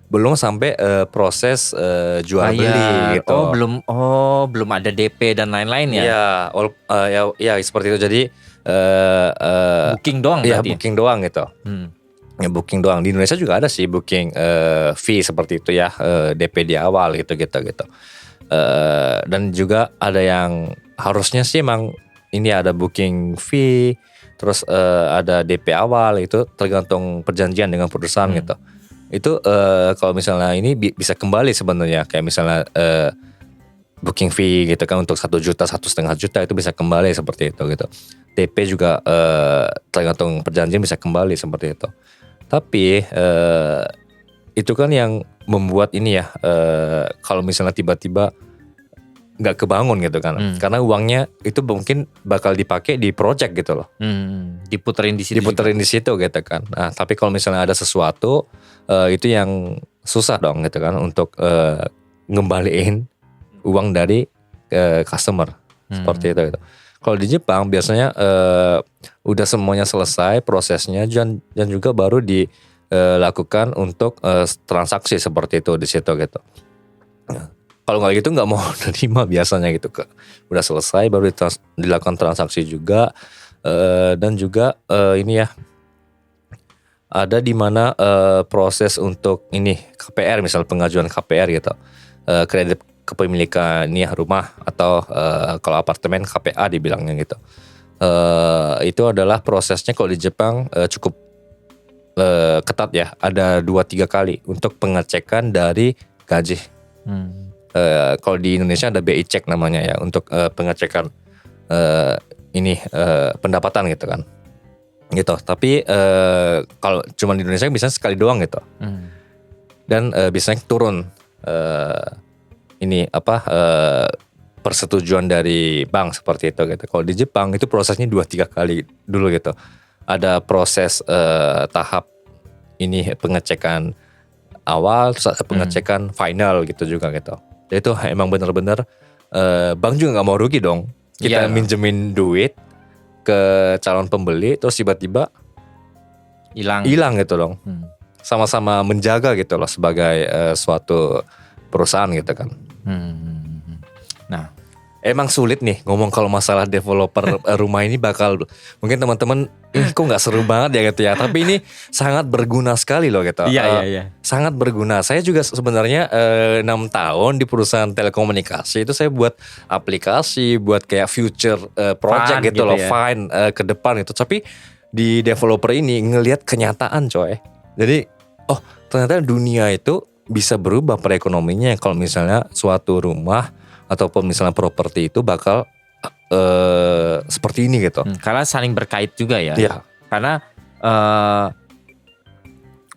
Belum sampai proses jual beli gitu. Belum ada DP dan lain-lain ya. Ya seperti itu. Jadi booking doang ya, berarti. booking doang gitu. Ya booking doang. Di Indonesia juga ada sih booking fee seperti itu ya, DP di awal gitu. Dan juga ada yang harusnya sih emang ini ada booking fee, terus ada DP awal, itu tergantung perjanjian dengan perusahaan gitu. Itu kalau misalnya ini bisa kembali sebenarnya, kayak misalnya booking fee gitu kan untuk 1 juta, 1,5 juta itu bisa kembali seperti itu gitu. DP juga tergantung perjanjian bisa kembali seperti itu. Tapi itu kan yang membuat ini ya, kalau misalnya tiba-tiba nggak kebangun gitu kan, karena uangnya itu mungkin bakal dipakai di project gitu loh, diputerin di situ gitu kan. Nah tapi kalau misalnya ada sesuatu itu yang susah dong gitu kan untuk ngembaliin uang dari customer seperti itu gitu. Kalau di Jepang biasanya udah semuanya selesai prosesnya dan juga baru dilakukan untuk transaksi seperti itu di situ gitu. Kalau nggak gitu nggak mau nerima biasanya gitu, udah selesai baru dilakukan transaksi juga. Dan juga ini ya, ada di mana proses untuk ini KPR, misal pengajuan KPR gitu, kredit kepemilikan ini ya, rumah atau kalau apartemen KPA dibilangnya gitu. Itu adalah prosesnya kalau di Jepang cukup ketat ya, ada 2-3 kali untuk pengecekan dari gaji. Kalau di Indonesia ada BI Check namanya ya, untuk pengecekan ini pendapatan gitu kan. Gitu. Tapi kalau cuma di Indonesia bisa sekali doang gitu. Dan biasanya turun ini apa persetujuan dari bank seperti itu gitu. Kalau di Jepang itu prosesnya 2-3 kali dulu gitu. Ada proses tahap ini pengecekan awal, terus ada pengecekan final gitu juga gitu. Jadi itu emang benar-benar bank juga nggak mau rugi dong. Kita minjemin duit ke calon pembeli terus tiba-tiba hilang gitu dong. Sama-sama menjaga gitu loh sebagai suatu perusahaan gitu kan. Nah, emang sulit nih ngomong kalau masalah developer rumah ini, bakal mungkin teman-teman kok nggak seru banget ya gitu ya. Tapi ini sangat berguna sekali loh gitu. Iya. Sangat berguna. Saya juga sebenarnya 6 tahun di perusahaan telekomunikasi itu saya buat aplikasi, buat kayak future project gitu loh, fine ke depan itu. Tapi di developer ini ngelihat kenyataan coy. Jadi ternyata dunia itu bisa berubah perekonominya kalau misalnya suatu rumah ataupun misalnya properti itu bakal seperti ini gitu. Karena saling berkait juga ya. Iya. Karena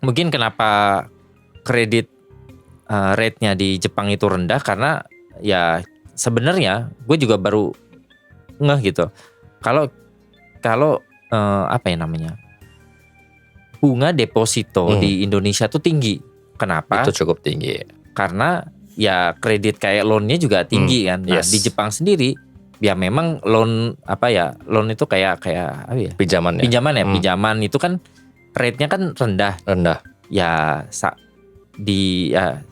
mungkin kenapa kredit rate-nya di Jepang itu rendah, karena ya sebenarnya gue juga baru ngeh gitu. Kalau apa ya namanya, bunga deposito di Indonesia tuh tinggi. Kenapa? Itu cukup tinggi. Karena ya kredit kayak loan-nya juga tinggi kan. Nah, di Jepang sendiri ya memang loan itu kayak apa ya? Pinjaman ya. Pinjaman itu kan rate-nya kan rendah. Ya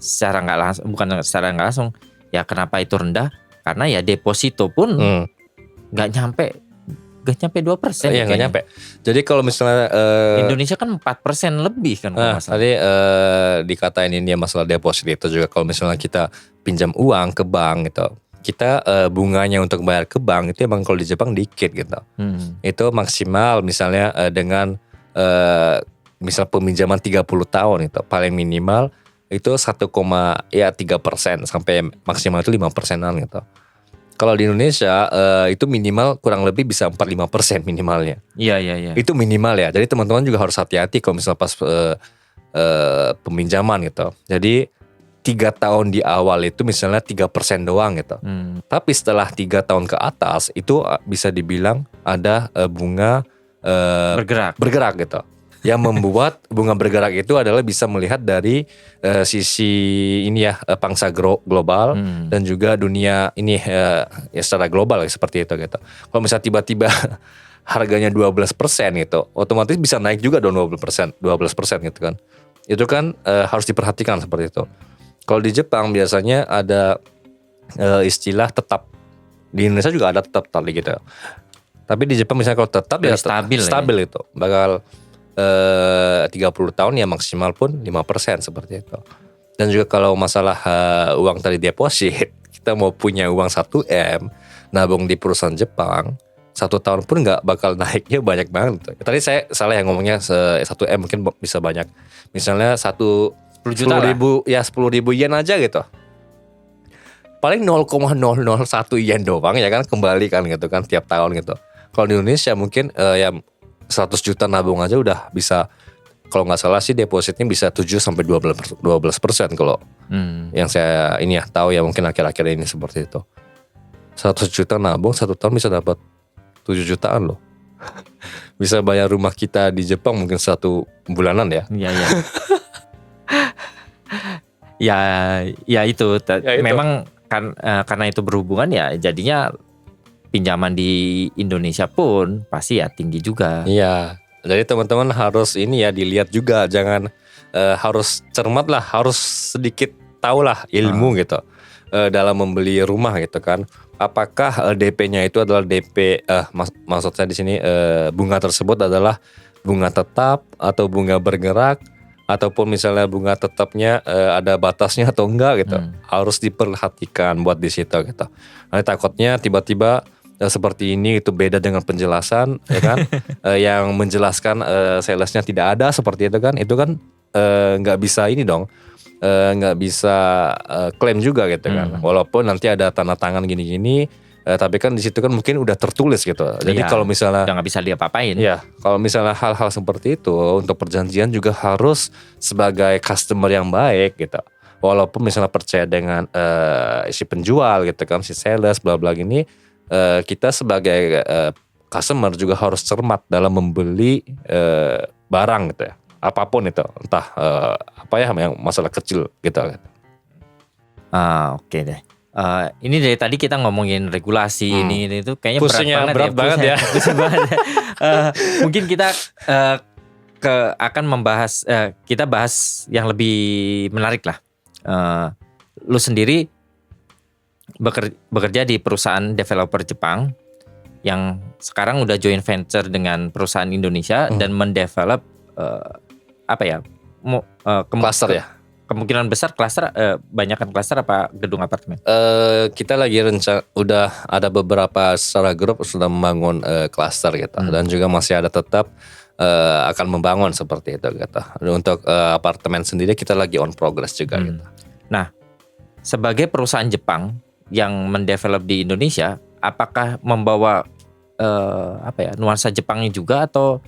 secara nggak langsung, bukan secara nggak langsung. Ya kenapa itu rendah? Karena ya deposito pun nggak nyampe gak nyampe 2%. Iya nggak nyampe. Jadi kalau misalnya Indonesia kan 4% lebih kan kalau nggak salah. tadi dikatain ini ya masalah deposit itu juga, kalau misalnya kita pinjam uang ke bank gitu, kita bunganya untuk bayar ke bank itu emang kalau di Jepang dikit gitu. Itu maksimal misalnya dengan misal peminjaman 30 tahun itu paling minimal itu 1,3% sampai maksimal itu 5%-an gitu. Kalau di Indonesia itu minimal kurang lebih bisa 4-5% minimalnya. Iya. Itu minimal ya. Jadi teman-teman juga harus hati-hati kalau misalnya pas peminjaman gitu. Jadi 3 tahun di awal itu misalnya 3% doang gitu. Tapi setelah 3 tahun ke atas itu bisa dibilang ada bunga bergerak gitu. Yang membuat bunga bergerak itu adalah bisa melihat dari sisi ini ya pangsa global dan juga dunia ini ya secara global ya, seperti itu gitu. Kalau misalnya tiba-tiba harganya 12% gitu, otomatis bisa naik juga dong 12% gitu kan. Itu kan harus diperhatikan seperti itu. Kalau di Jepang biasanya ada istilah tetap. Di Indonesia juga ada tetap tadi gitu. Tapi di Jepang misalnya kalau tetap ya stabil itu bakal 30 tahun ya maksimal pun 5% seperti itu. Dan juga kalau masalah uang tadi deposit, kita mau punya uang 1M nabung di perusahaan Jepang 1 tahun pun nggak bakal naiknya banyak banget. Tadi saya salah yang ngomongnya 1M mungkin bisa banyak. Misalnya 10 ribu ya 10 ribu yen aja gitu. Paling 0,001 yen doang ya kan kembali kan gitu kan tiap tahun gitu. Kalau di Indonesia mungkin ya 100 juta nabung aja udah bisa, kalau nggak salah sih depositnya bisa 7-12% kalau yang saya ini ya tahu ya, mungkin akhir-akhir ini seperti itu. 100 juta nabung 1 tahun bisa dapat 7 jutaan loh. Bisa bayar rumah kita di Jepang mungkin 1 bulanan ya. Iya. ya itu. Memang kan karena itu berhubungan ya jadinya pinjaman di Indonesia pun pasti ya tinggi juga. Iya. Jadi teman-teman harus ini ya dilihat juga, jangan harus cermat lah, harus sedikit tahu lah ilmu gitu dalam membeli rumah gitu kan. Apakah DP-nya itu adalah DP maksud saya di sini bunga tersebut adalah bunga tetap atau bunga bergerak, ataupun misalnya bunga tetapnya ada batasnya atau enggak gitu. Harus diperhatikan buat di situ gitu. Nanti takutnya tiba-tiba seperti ini itu beda dengan penjelasan ya kan. Yang menjelaskan salesnya tidak ada seperti itu kan nggak bisa ini dong, nggak bisa klaim juga gitu kan. Walaupun nanti ada tanda tangan gini-gini, tapi kan di situ kan mungkin udah tertulis gitu. Jadi kalau misalnya udah nggak bisa diapa-apain. Ya, kalau misalnya hal-hal seperti itu untuk perjanjian juga harus sebagai customer yang baik gitu. Walaupun misalnya percaya dengan si penjual gitu kan, si sales bla bla gini, kita sebagai customer juga harus cermat dalam membeli barang gitu ya. Apapun itu, entah apa ya yang masalah kecil gitu. Oke deh. Ini dari tadi kita ngomongin regulasi ini itu kayaknya berat banget ya. Mungkin kita akan membahas kita bahas yang lebih menarik lah. Lu sendiri bekerja di perusahaan developer Jepang yang sekarang udah joint venture dengan perusahaan Indonesia dan mendevelop cluster ya. Kemungkinan besar klaster, banyakan klaster apa gedung apartemen? Kita lagi udah ada beberapa secara grup sudah membangun klaster gitu, dan juga masih ada tetap akan membangun seperti itu gitu. Untuk apartemen sendiri kita lagi on progress juga gitu. Nah, sebagai perusahaan Jepang yang mendevelop di Indonesia, apakah membawa nuansa Jepangnya juga, atau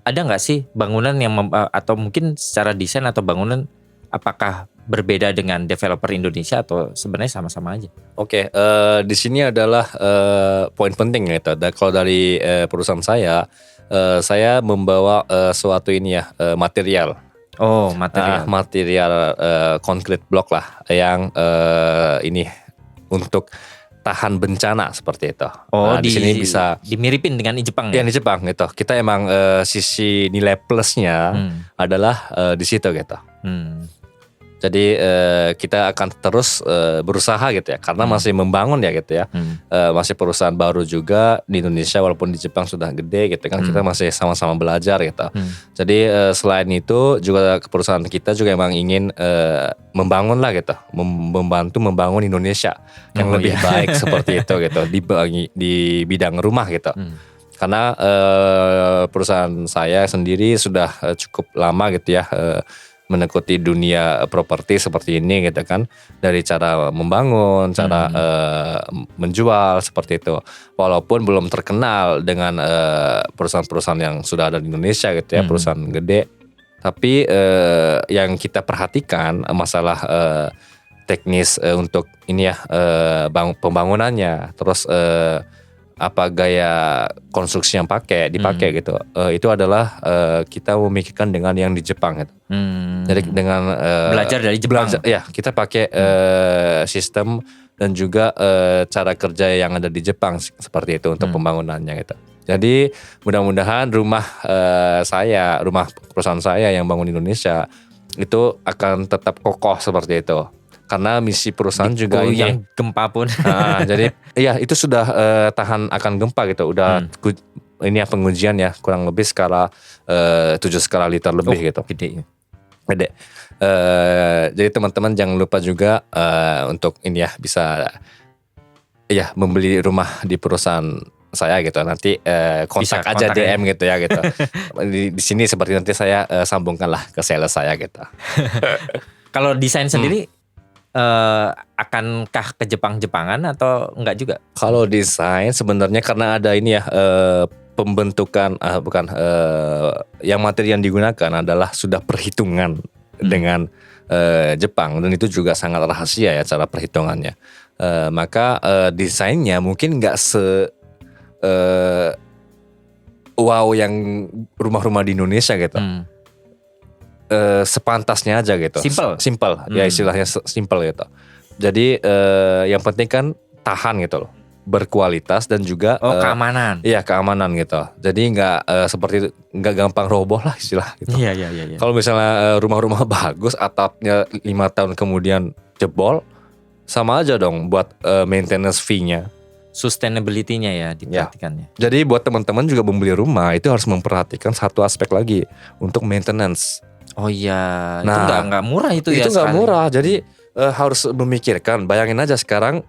ada nggak sih bangunan yang atau mungkin secara desain atau bangunan apakah berbeda dengan developer Indonesia atau sebenarnya sama-sama aja? Oke, di sini adalah poin penting gitu. Kalau dari perusahaan saya membawa suatu ini ya material. Oh, material concrete block lah yang ini untuk tahan bencana seperti itu. Oh, di sini bisa dimiripin dengan di Jepang ya? Di Jepang gitu. Kita emang sisi nilai plusnya adalah di situ gitu. Jadi kita akan terus berusaha gitu ya, karena masih membangun ya gitu ya. Masih perusahaan baru juga di Indonesia, walaupun di Jepang sudah gede gitu kan, kita masih sama-sama belajar gitu. Jadi selain itu juga perusahaan kita juga emang ingin membangun lah gitu, membantu membangun Indonesia yang lebih baik seperti itu gitu di bidang rumah gitu. Karena perusahaan saya sendiri sudah cukup lama gitu ya menekuti dunia properti seperti ini gitu kan, dari cara membangun, cara menjual seperti itu. Walaupun belum terkenal dengan perusahaan-perusahaan yang sudah ada di Indonesia gitu ya, perusahaan gede. Tapi yang kita perhatikan masalah teknis untuk ini ya pembangunannya, terus apa gaya konstruksi yang dipakai gitu, itu adalah kita memikirkan dengan yang di Jepang gitu. Jadi dengan belajar dari Jepang. Kita pakai sistem dan juga cara kerja yang ada di Jepang seperti itu untuk pembangunannya gitu. Jadi mudah-mudahan rumah perusahaan saya yang bangun di Indonesia itu akan tetap kokoh seperti itu. Karena misi perusahaan juga yang gempa pun. Jadi ya itu sudah tahan akan gempa gitu. Udah ini ya pengujian ya, kurang lebih skala 7 skala liter lebih gitu. Gede. Jadi teman-teman jangan lupa juga untuk ini ya bisa ya membeli rumah di perusahaan saya gitu. Nanti kontak aja DM gitu ya gitu. di sini seperti nanti saya sambungkan lah ke sales saya gitu. Kalau desain sendiri akankah ke Jepang-Jepangan atau enggak juga? Kalau desain sebenarnya karena ada ini ya pembentukan yang materi yang digunakan adalah sudah perhitungan dengan Jepang, dan itu juga sangat rahasia ya cara perhitungannya. Maka desainnya mungkin nggak wow yang rumah-rumah di Indonesia gitu. Sepantasnya aja gitu. Simple. Ya istilahnya simple gitu. Jadi yang penting kan tahan gitu loh, berkualitas dan juga keamanan. Iya, keamanan gitu. Jadi nggak gampang roboh lah istilah gitu. Iya. Kalau misalnya rumah-rumah bagus atapnya 5 tahun kemudian jebol, sama aja dong buat maintenance fee-nya. Sustainability-nya ya diperhatikannya. Jadi buat teman-teman juga membeli rumah itu harus memperhatikan satu aspek lagi untuk maintenance. Oh iya, itu nggak murah itu ya. Itu nggak murah, jadi harus memikirkan. Bayangin aja sekarang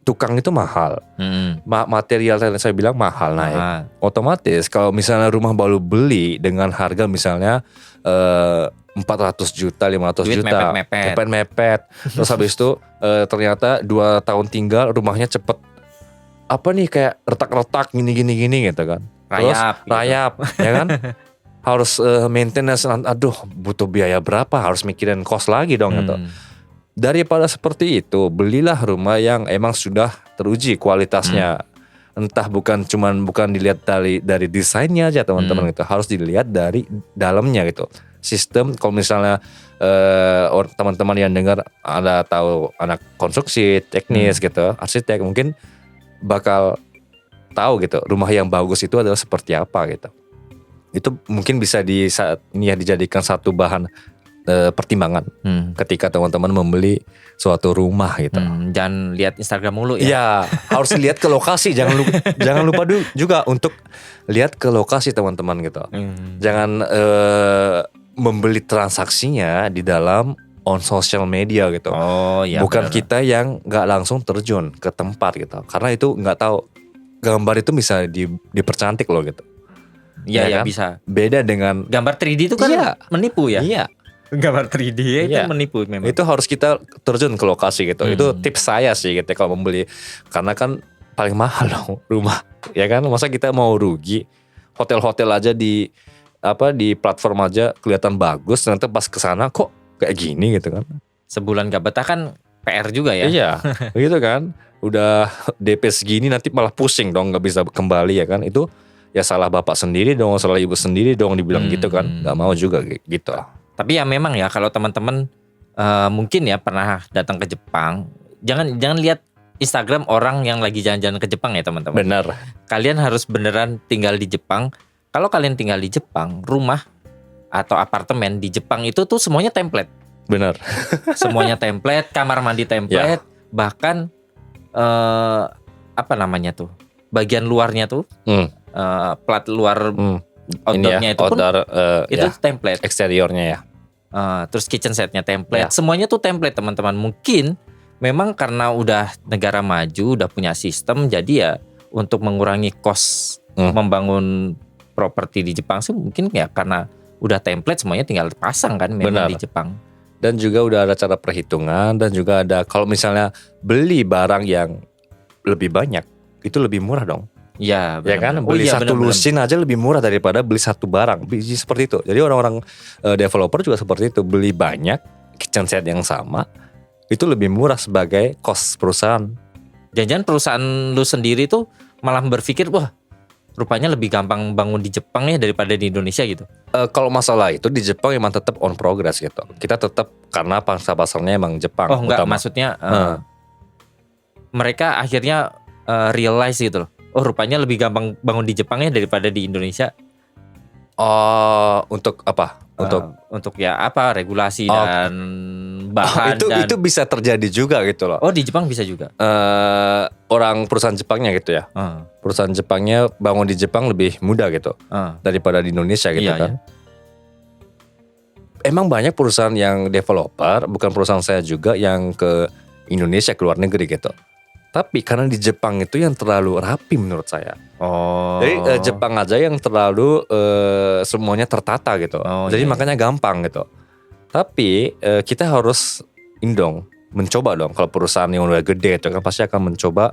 tukang itu mahal, material yang saya bilang mahal naik. Otomatis kalau misalnya rumah baru beli dengan harga misalnya 400 juta, 500 juta, mepet. Terus habis itu ternyata 2 tahun tinggal rumahnya cepet kayak retak-retak gini gitu kan. Rayap, ya kan? Harus maintenance, aduh butuh biaya berapa, harus mikirin cost lagi dong gitu. Daripada seperti itu, belilah rumah yang emang sudah teruji kualitasnya. Entah bukan dilihat dari desainnya aja teman-teman gitu, harus dilihat dari dalamnya gitu. Sistem, kalau misalnya teman-teman yang dengar ada tahu anak konstruksi, teknis gitu, arsitek, mungkin bakal tahu gitu rumah yang bagus itu adalah seperti apa gitu. Itu mungkin bisa dijadikan satu bahan pertimbangan ketika teman-teman membeli suatu rumah gitu. Jangan lihat Instagram mulu ya. Iya, harus lihat ke lokasi. Jangan lupa juga untuk lihat ke lokasi teman-teman gitu. Jangan membeli transaksinya di dalam social media gitu. Bukan bener. Kita yang nggak langsung terjun ke tempat gitu. Karena itu nggak tahu, gambar itu bisa dipercantik loh gitu. Iya kan? Bisa. Beda dengan gambar 3D itu kan menipu ya. Iya. Gambar 3D itu menipu memang. Itu harus kita terjun ke lokasi gitu. Itu tips saya sih gitu kalau membeli, karena kan paling mahal dong rumah, ya kan? Masa kita mau rugi? Hotel-hotel aja di platform aja kelihatan bagus, ternyata pas kesana kok kayak gini gitu kan. Sebulan gak betah kan PR juga ya. Iya, gitu kan. Udah DP segini nanti malah pusing dong, gak bisa kembali ya kan. Itu ya salah bapak sendiri dong, salah ibu sendiri dong dibilang gitu kan. Gak mau juga gitu. Tapi ya memang ya kalau teman-teman mungkin ya pernah datang ke Jepang, jangan lihat Instagram orang yang lagi jalan-jalan ke Jepang ya teman-teman. Benar. Kalian harus beneran tinggal di Jepang. Kalau kalian tinggal di Jepang, rumah atau apartemen di Jepang itu tuh semuanya template. Benar. Semuanya template, kamar mandi template, bahkan apa namanya tuh? Bagian luarnya tuh, plat luar outdoornya itu pun itu template. Eksteriornya ya. Terus kitchen setnya template, semuanya tuh template teman-teman. Mungkin memang karena udah negara maju, udah punya sistem, jadi ya untuk mengurangi cost membangun properti di Jepang sih mungkin ya karena udah template semuanya tinggal pasang kan memang di Jepang. Dan juga udah ada cara perhitungan dan juga ada kalau misalnya beli barang yang lebih banyak itu lebih murah dong. Ya, ya kan beli satu lusin aja lebih murah daripada beli satu barang. Biji seperti itu. Jadi orang-orang developer juga seperti itu, beli banyak kitchen set yang sama itu lebih murah sebagai cost perusahaan. Jangan-jangan perusahaan lu sendiri tuh malah berpikir wah rupanya lebih gampang bangun di Jepang ya daripada di Indonesia gitu. Kalau masalah itu di Jepang emang tetap on progress gitu. Kita tetap karena pangsa pasarnya emang Jepang. Oh enggak, maksudnya mereka akhirnya realize gitu loh. Oh rupanya lebih gampang bangun di Jepang ya daripada di Indonesia. Untuk apa? Untuk ya apa regulasi dan bahan itu bisa terjadi juga gitu loh. Oh di Jepang bisa juga. Orang perusahaan Jepangnya gitu ya. Perusahaan Jepangnya bangun di Jepang lebih mudah gitu daripada di Indonesia gitu kan. Iya. Emang banyak perusahaan yang developer, bukan perusahaan saya juga yang ke Indonesia ke luar negeri gitu. Tapi karena di Jepang itu yang terlalu rapi menurut saya. Jadi Jepang aja yang terlalu semuanya tertata gitu. Jadi makanya gampang gitu. Tapi kita harus mencoba dong. Kalau perusahaan yang udah gede itu kan pasti akan mencoba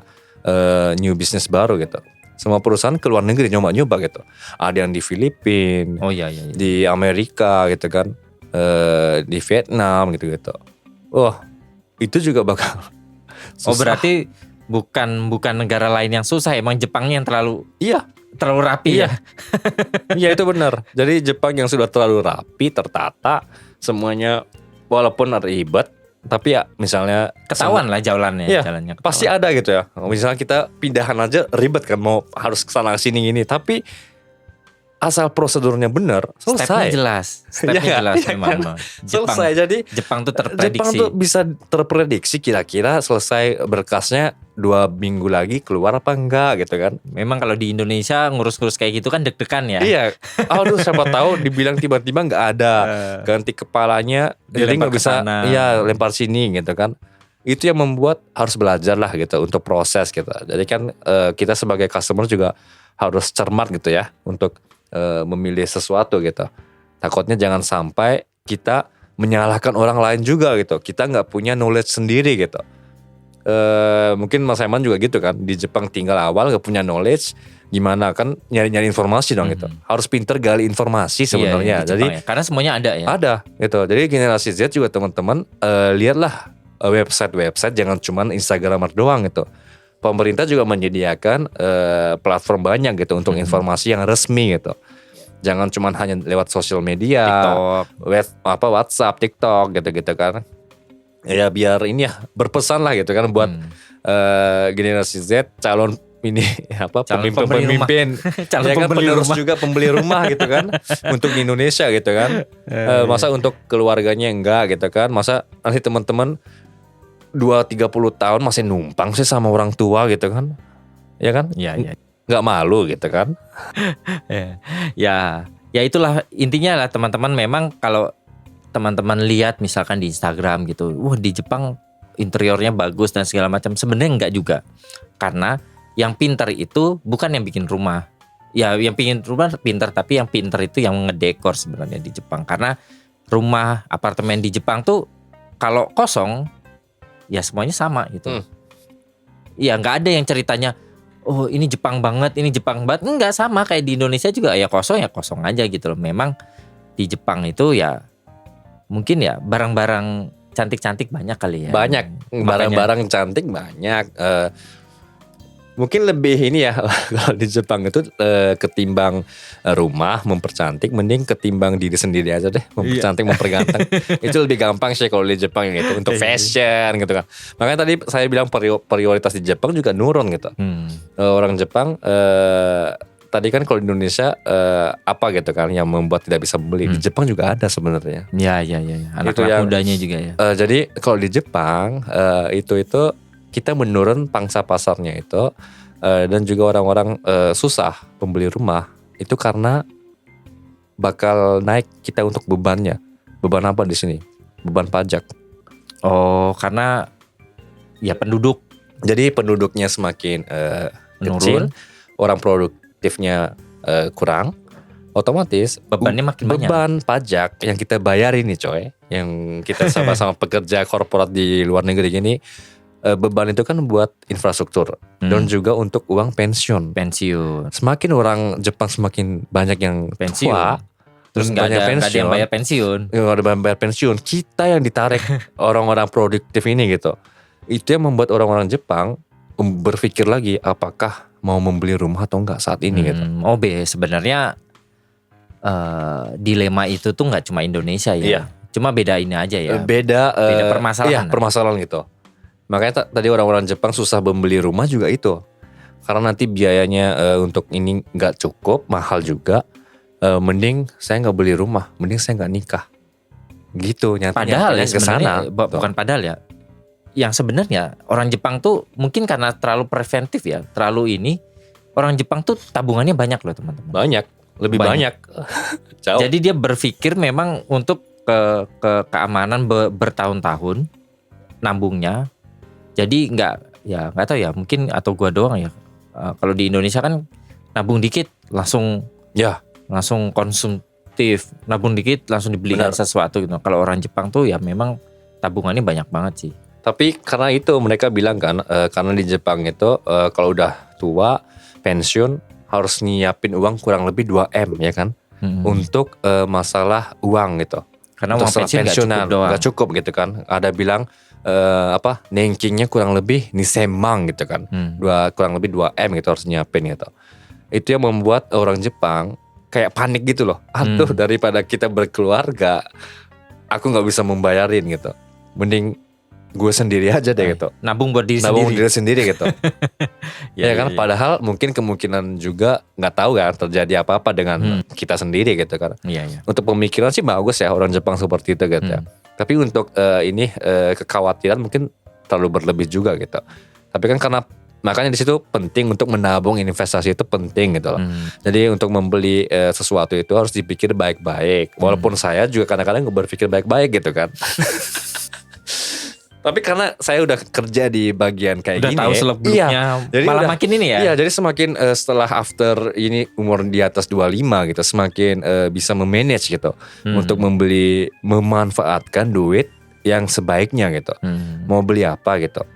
new business baru gitu. Semua perusahaan ke luar negeri nyoba gitu. Ada yang di Filipina, di Amerika gitu kan, di Vietnam gitu. Itu juga bakal susah. Berarti bukan negara lain yang susah, emang Jepangnya yang terlalu rapi ya. Iya itu benar. Jadi Jepang yang sudah terlalu rapi, tertata, semuanya walaupun ribet, tapi ya misalnya ketahuan lah jalannya. Jalannya ketahuan. Pasti ada gitu ya. Misalnya kita pindahan aja ribet kan, mau harus kesana sini gini, tapi asal prosedurnya benar, selesai. Stepnya jelas memang. Selesai. Jadi Jepang tuh terprediksi. Jepang tuh bisa terprediksi kira-kira selesai berkasnya 2 minggu lagi keluar apa enggak gitu kan. Memang kalau di Indonesia ngurus-ngurus kayak gitu kan deg-degan ya. Iya. Siapa tahu dibilang tiba-tiba nggak ada, ganti kepalanya, jadi nggak bisa. Iya, lempar sini gitu kan. Itu yang membuat harus belajar lah gitu untuk proses gitu. Jadi kan kita sebagai customer juga harus cermat gitu ya untuk memilih sesuatu gitu. Takutnya jangan sampai kita menyalahkan orang lain juga gitu. Kita nggak punya knowledge sendiri gitu. Mungkin Mas Eman juga gitu kan. Di Jepang tinggal awal nggak punya knowledge, gimana kan nyari-nyari informasi dong gitu. Harus pinter gali informasi sebenarnya. Jadi karena semuanya ada ya. Ada gitu. Jadi generasi Z juga teman-teman lihatlah website jangan cuma Instagramer doang gitu. Pemerintah juga menyediakan platform banyak gitu untuk informasi yang resmi gitu. Jangan cuma hanya lewat sosial media, TikTok, WhatsApp, TikTok gitu-gitu kan. Ya biar ini ya berpesan lah gitu kan buat generasi Z, calon pemimpin, calon ya kan penerus rumah. Juga pembeli rumah gitu kan untuk di Indonesia gitu kan. Masa untuk keluarganya enggak gitu kan. Masa nanti teman-teman 20-30 tahun masih numpang sih sama orang tua gitu kan. Ya kan? Iya. Nggak malu gitu kan. Ya itulah intinya lah teman-teman. Memang kalau teman-teman lihat misalkan di Instagram gitu, di Jepang interiornya bagus dan segala macam. Sebenarnya enggak juga. Karena yang pintar itu bukan yang bikin rumah. Ya yang bikin rumah pintar, tapi yang pintar itu yang ngedekor sebenarnya di Jepang. Karena rumah apartemen di Jepang tuh kalau kosong ya semuanya sama gitu. Ya nggak ada yang ceritanya ini Jepang banget, enggak, sama kayak di Indonesia juga ya kosong aja gitu loh. Memang di Jepang itu ya mungkin ya barang-barang cantik-cantik banyak kali ya. Banyak barang-barang cantik banyak. Mungkin lebih ini ya kalau di Jepang itu ketimbang rumah mempercantik, mending ketimbang diri sendiri aja deh mempercantik, memperganteng. Itu lebih gampang sih kalau di Jepang gitu untuk fashion gitu kan. Makanya tadi saya bilang prioritas di Jepang juga nurun gitu. Orang Jepang tadi kan kalau di Indonesia apa gitu kan yang membuat tidak bisa beli. Di Jepang juga ada sebenarnya. Ya. Anak-anak mudanya juga ya. Jadi kalau di Jepang itu kita menurun pangsa pasarnya itu dan juga orang-orang susah membeli rumah itu karena bakal naik kita untuk bebannya. Beban apa di sini? Beban pajak. Oh, karena ya penduduk. Jadi penduduknya semakin kecil, orang produktifnya kurang, otomatis bebannya makin banyak. Beban pajak yang kita bayarin nih coy, yang kita sama-sama pekerja korporat di luar negeri gini, beban itu kan buat infrastruktur dan juga untuk uang pensiun. Semakin orang Jepang semakin banyak yang pensiun. Tua, terus nggak ada yang bayar pensiun. Nggak ada bayar pensiun. Kita yang ditarik orang-orang produktif ini gitu. Itu yang membuat orang-orang Jepang berpikir lagi apakah mau membeli rumah atau enggak saat ini gitu. Sebenarnya dilema itu tuh nggak cuma Indonesia ya. Iya. Cuma beda ini aja ya. Beda permasalahan. Iya, permasalahan gitu. Makanya tadi orang-orang Jepang susah membeli rumah juga itu. Karena nanti biayanya untuk ini nggak cukup, mahal juga. Mending saya nggak beli rumah, mending saya nggak nikah. Gitu nyatanya. Padahal ya sebenarnya bukan padahal ya. Yang sebenarnya orang Jepang tuh mungkin karena terlalu preventif ya, terlalu ini. Orang Jepang tuh tabungannya banyak loh teman-teman. Banyak, lebih banyak. Jadi dia berpikir memang untuk keamanan bertahun-tahun nambungnya. Jadi nggak tahu ya, mungkin atau gua doang ya. Kalau di Indonesia kan nabung dikit langsung konsumtif, nabung dikit langsung dibelikan sesuatu gitu. Kalau orang Jepang tuh ya memang tabungannya banyak banget sih. Tapi karena itu mereka bilang kan, karena di Jepang itu kalau udah tua pensiun harus nyiapin uang kurang lebih 2M ya kan, untuk masalah uang gitu. Karena uang pensiun nggak cukup gitu kan. Ada bilang nenkingnya kurang lebih nisemang gitu kan, kurang lebih 2M gitu harus nyiapin gitu. Itu yang membuat orang Jepang kayak panik gitu loh. Aduh, daripada kita berkeluarga, aku nggak bisa membayarin gitu. Mending gue sendiri aja deh gitu. Nabung buat diri sendiri gitu. ya kan, padahal mungkin kemungkinan juga nggak tahu kan terjadi apa-apa dengan kita sendiri gitu kan. Untuk pemikiran sih bagus ya orang Jepang seperti itu gitu ya. Tapi untuk kekhawatiran mungkin terlalu berlebih juga gitu. Tapi kan karena makanya di situ penting untuk menabung, investasi itu penting gitu loh. Jadi untuk membeli sesuatu itu harus dipikir baik-baik. Walaupun saya juga kadang-kadang nggak berpikir baik-baik gitu kan. Tapi karena saya udah kerja di bagian kayak gini, udah tahu seluk-beluknya, jadi malah makin ini ya. Iya, jadi semakin setelah after ini umur di atas 25 gitu, semakin bisa memanage gitu untuk memanfaatkan duit yang sebaiknya gitu. Mau beli apa gitu.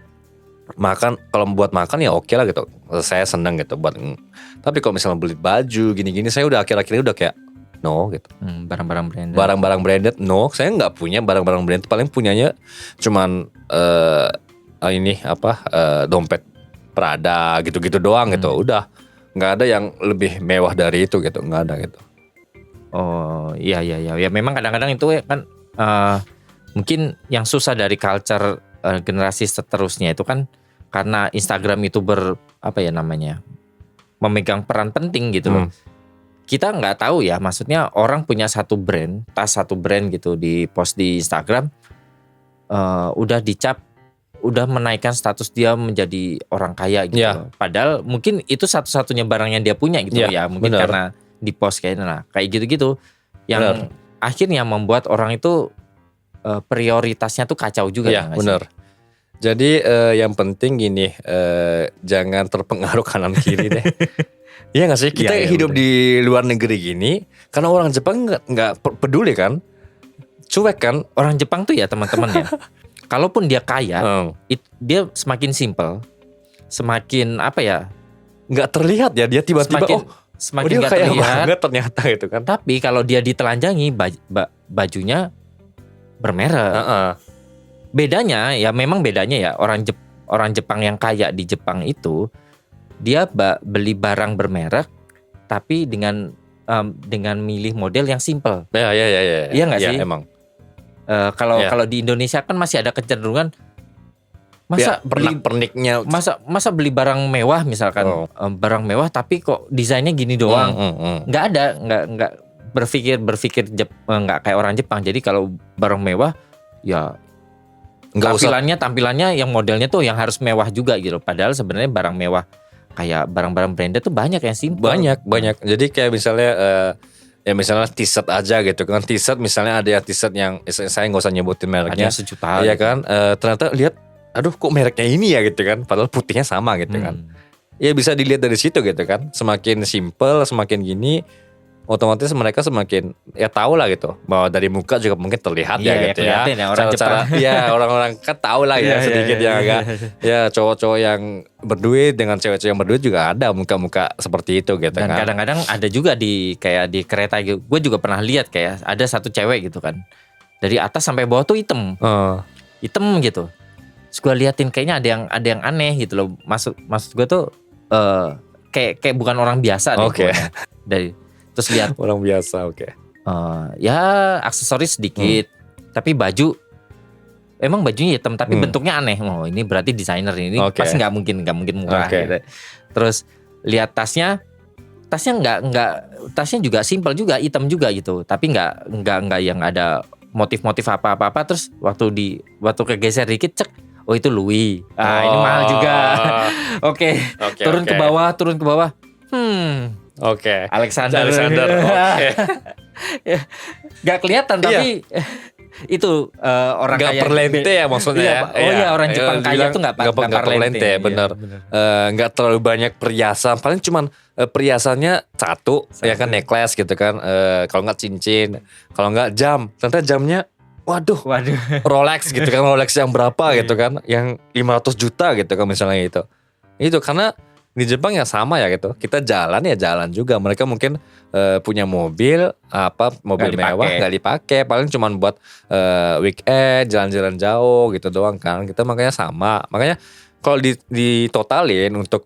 Makan, kalau buat makan ya oke lah gitu. Saya seneng gitu buat. Tapi kalau misalnya beli baju gini-gini, saya udah akhir-akhir ini udah kayak no gitu. Barang-barang branded no, saya nggak punya barang-barang branded. Paling punyanya cuman dompet Prada gitu-gitu doang gitu. Udah nggak ada yang lebih mewah dari itu gitu, nggak ada gitu. Oh iya ya memang kadang-kadang itu kan mungkin yang susah dari culture generasi seterusnya itu kan karena Instagram itu memegang peran penting gitu loh. Kita nggak tahu ya, maksudnya orang punya satu brand, tas satu brand gitu di post di Instagram, udah dicap, udah menaikkan status dia menjadi orang kaya gitu. Yeah. Padahal mungkin itu satu-satunya barang yang dia punya gitu ya, mungkin bener. Karena di post kayak gitu yang akhirnya membuat orang itu prioritasnya tuh kacau juga. Ya benar. Jadi yang penting gini, jangan terpengaruh kanan kiri deh. Iya gak sih? Kita hidup di luar negeri gini, karena orang Jepang gak peduli kan, cuek kan. Orang Jepang tuh ya teman-teman ya, kalaupun dia kaya, dia semakin simple, semakin gak terlihat ya, dia tiba-tiba semakin dia gak kaya terlihat banget ternyata gitu kan. Tapi kalau dia ditelanjangi, bajunya bermerek. Bedanya ya, memang bedanya ya, orang Jepang yang kaya di Jepang itu dia beli barang bermerek tapi dengan milih model yang simple. Ya. Iya nggak sih? Emang. Kalau di Indonesia kan masih ada kecenderungan Masa beli pernik-perniknya. masa beli barang mewah misalkan barang mewah tapi kok desainnya gini doang. Nggak ada, nggak berpikir nggak kayak orang Jepang. Jadi kalau barang mewah ya tampilannya yang modelnya tuh yang harus mewah juga gitu. Padahal sebenarnya barang mewah kayak barang-barang branded tuh banyak yang simple. Banyak. Jadi kayak misalnya ya misalnya t-shirt aja gitu kan. T-shirt misalnya ada t-shirt yang saya nggak usah nyebutin mereknya. Ada sejuta. Iya kan. Ternyata lihat, aduh kok mereknya ini ya gitu kan. Padahal putihnya sama gitu kan. Ya bisa dilihat dari situ gitu kan. Semakin simple, semakin gini, otomatis mereka semakin ya tahu lah gitu bahwa dari muka juga mungkin terlihat ya gitu ya. Cara-cara ya orang-orang kan tahu lah ya sedikit yang agak ya cowok-cowok yang berduit dengan cewek-cewek yang berduit juga ada muka-muka seperti itu gitu kan. Dan kadang-kadang ada juga di kayak di kereta gitu. Gue juga pernah lihat kayak ada satu cewek gitu kan. Dari atas sampai bawah tuh hitam. Hitam gitu. Terus gue liatin kayaknya ada yang aneh gitu loh. Maksud gue tuh kayak bukan orang biasa deh. Oke. Dari terus lihat orang biasa, oke. Ya aksesoris sedikit, tapi baju emang bajunya hitam tapi bentuknya aneh. Oh ini berarti desainer ini pasti nggak mungkin murah. Gitu. Terus lihat tasnya tasnya juga simple juga, hitam juga gitu. Tapi nggak yang ada motif-motif apa-apa. Terus waktu kegeser dikit cek, oh itu Louis. Ini mahal juga. Oke. Turun ke bawah. Oke. Alexander. Oke. Gak kelihatan tapi itu orang gak kaya perlente ya maksudnya. Orang Jepang kaya tuh gak perlente. Bener. Gak terlalu banyak perhiasan. Paling cuman perhiasannya satu ya kan, necklace gitu kan. Kalau gak cincin, kalau gak jam. Ternyata jamnya waduh. Rolex gitu kan. Rolex yang berapa gitu kan. Yang 500 juta gitu kan misalnya itu. Itu karena di Jepang ya sama ya gitu. Kita jalan juga. Mereka mungkin punya mobil mewah nggak dipakai. Paling cuma buat weekend jalan-jalan jauh gitu doang kan. Kita makanya sama. Makanya kalau ditotalin untuk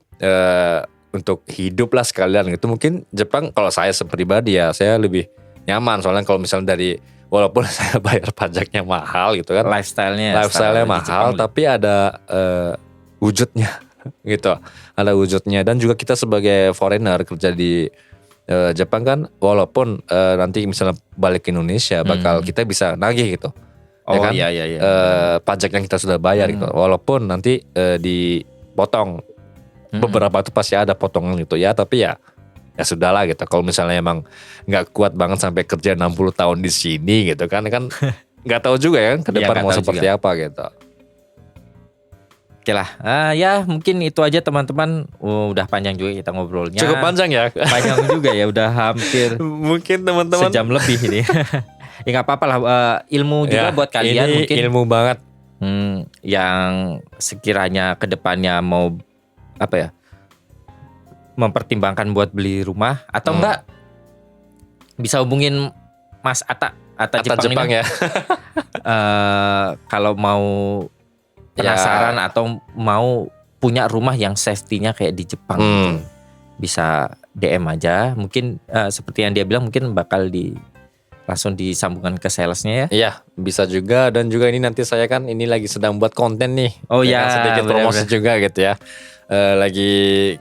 hidup lah sekalian gitu. Mungkin Jepang kalau saya pribadi ya saya lebih nyaman. Soalnya kalau misalnya walaupun saya bayar pajaknya mahal gitu kan. Lifestyle-nya mahal tapi ada wujudnya. Gitu, ada wujudnya. Dan juga kita sebagai foreigner kerja di Jepang kan, walaupun nanti misalnya balik ke Indonesia bakal kita bisa nagih gitu. Iya. Pajak yang kita sudah bayar gitu, walaupun nanti dipotong beberapa tuh pasti ada potongan gitu ya. Tapi ya sudahlah gitu. Kalau misalnya emang nggak kuat banget sampai kerja 60 tahun di sini gitu kan nggak tahu juga ya ke depan mau seperti apa gitu. Oke lah, ya mungkin itu aja teman-teman. Udah panjang juga kita ngobrolnya. Cukup panjang ya. Panjang juga ya, udah hampir mungkin teman-teman sejam lebih ini. Ya nggak apa-apa lah, ilmu juga buat kalian. Ini mungkin ilmu banget. Yang sekiranya kedepannya mau mempertimbangkan buat beli rumah atau enggak, bisa hubungin Mas Atta Jepang ya. Kalau mau penasaran atau mau punya rumah yang safety-nya kayak di Jepang gitu. Bisa DM aja. Mungkin seperti yang dia bilang mungkin bakal langsung disambungkan ke salesnya ya. Iya, bisa juga. Dan juga ini nanti saya kan ini lagi sedang buat konten nih. Oh ya, sedikit promosi juga gitu ya. Lagi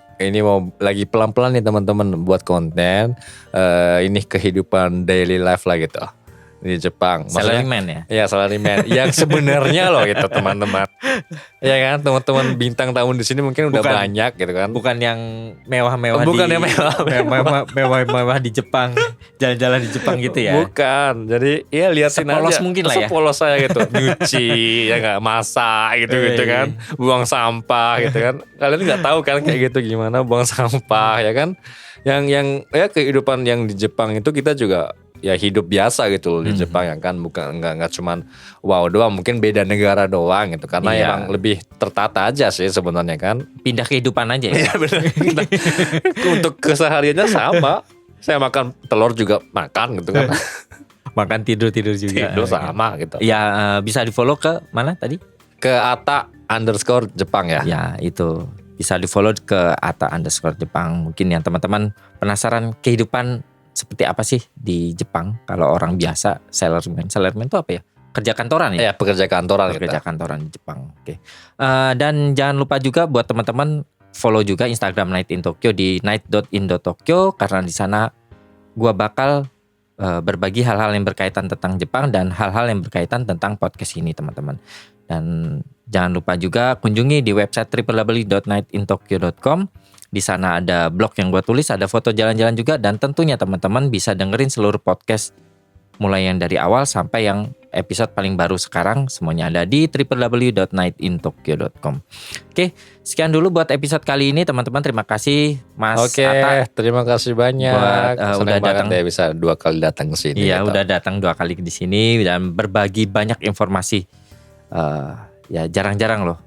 pelan-pelan nih teman-teman buat konten. Ini kehidupan daily life lah gitu di Jepang. Salaryman ya? Iya, salaryman. Yang sebenarnya loh gitu teman-teman. Ya kan, teman-teman bintang tahun di sini mungkin udah banyak gitu kan. Bukan yang mewah-mewah. Mewah di Jepang. Jalan-jalan di Jepang gitu ya. Bukan. Jadi ya liatin sepolos aja. Mungkin lah ya. Sepolos saya gitu. Nyuci, ya enggak, masak gitu kan. Buang sampah gitu kan. Kalian enggak tahu kan kayak gitu gimana buang sampah ya kan. Yang kehidupan yang di Jepang itu kita juga ya hidup biasa gitu di Jepang ya kan, bukan nggak cuman wow doang, mungkin beda negara doang gitu karena emang lebih tertata aja sih sebenarnya kan, pindah kehidupan aja ya. Iya benar. Untuk kesehariannya sama, saya makan telur juga makan gitu kan. Makan tidur juga. Tidur sama gitu. Ya bisa di follow ke mana tadi? Ke @Atta_Jepang ya. Ya itu bisa di follow ke @Jepang. Mungkin yang teman-teman penasaran kehidupan seperti apa sih di Jepang kalau orang biasa, salaryman itu apa ya? kerja kantoran ya? Ya, pekerja kantoran Pekerja kita. kantoran di Jepang. Oke. Dan jangan lupa juga buat teman-teman follow juga Instagram Night in Tokyo di night.in.tokyo, karena di sana gua bakal berbagi hal-hal yang berkaitan tentang Jepang dan hal-hal yang berkaitan tentang podcast ini, teman-teman. Dan jangan lupa juga kunjungi di website www.nightintokyo.com. Di sana ada blog yang gue tulis, ada foto jalan-jalan juga, dan tentunya teman-teman bisa dengerin seluruh podcast mulai yang dari awal sampai yang episode paling baru sekarang, semuanya ada di www.nightintokyo.com. Oke, sekian dulu buat episode kali ini, teman-teman. Terima kasih Mas Oke, Atta. terima kasih banyak. Buat, Senang udah banget datang. ya bisa 2 kali datang ke sini. Iya, gitu. udah datang 2 kali di sini dan berbagi banyak informasi. Ya jarang-jarang loh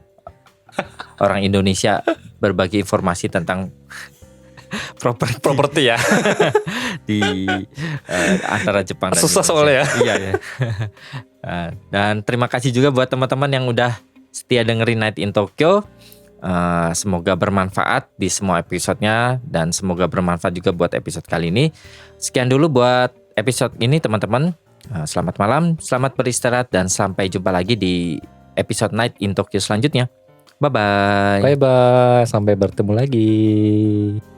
orang Indonesia berbagi informasi tentang Properti ya. di antara Jepang dan Susah Indonesia. soalnya ya. Iya ya. Dan terima kasih juga buat teman-teman yang udah setia dengerin Night in Tokyo. Semoga bermanfaat di semua episodenya, dan semoga bermanfaat juga buat episode kali ini. Sekian dulu buat episode ini, teman-teman. Selamat malam, selamat beristirahat, dan sampai jumpa lagi di episode Night in Tokyo selanjutnya. Bye-bye. Bye-bye, sampai bertemu lagi.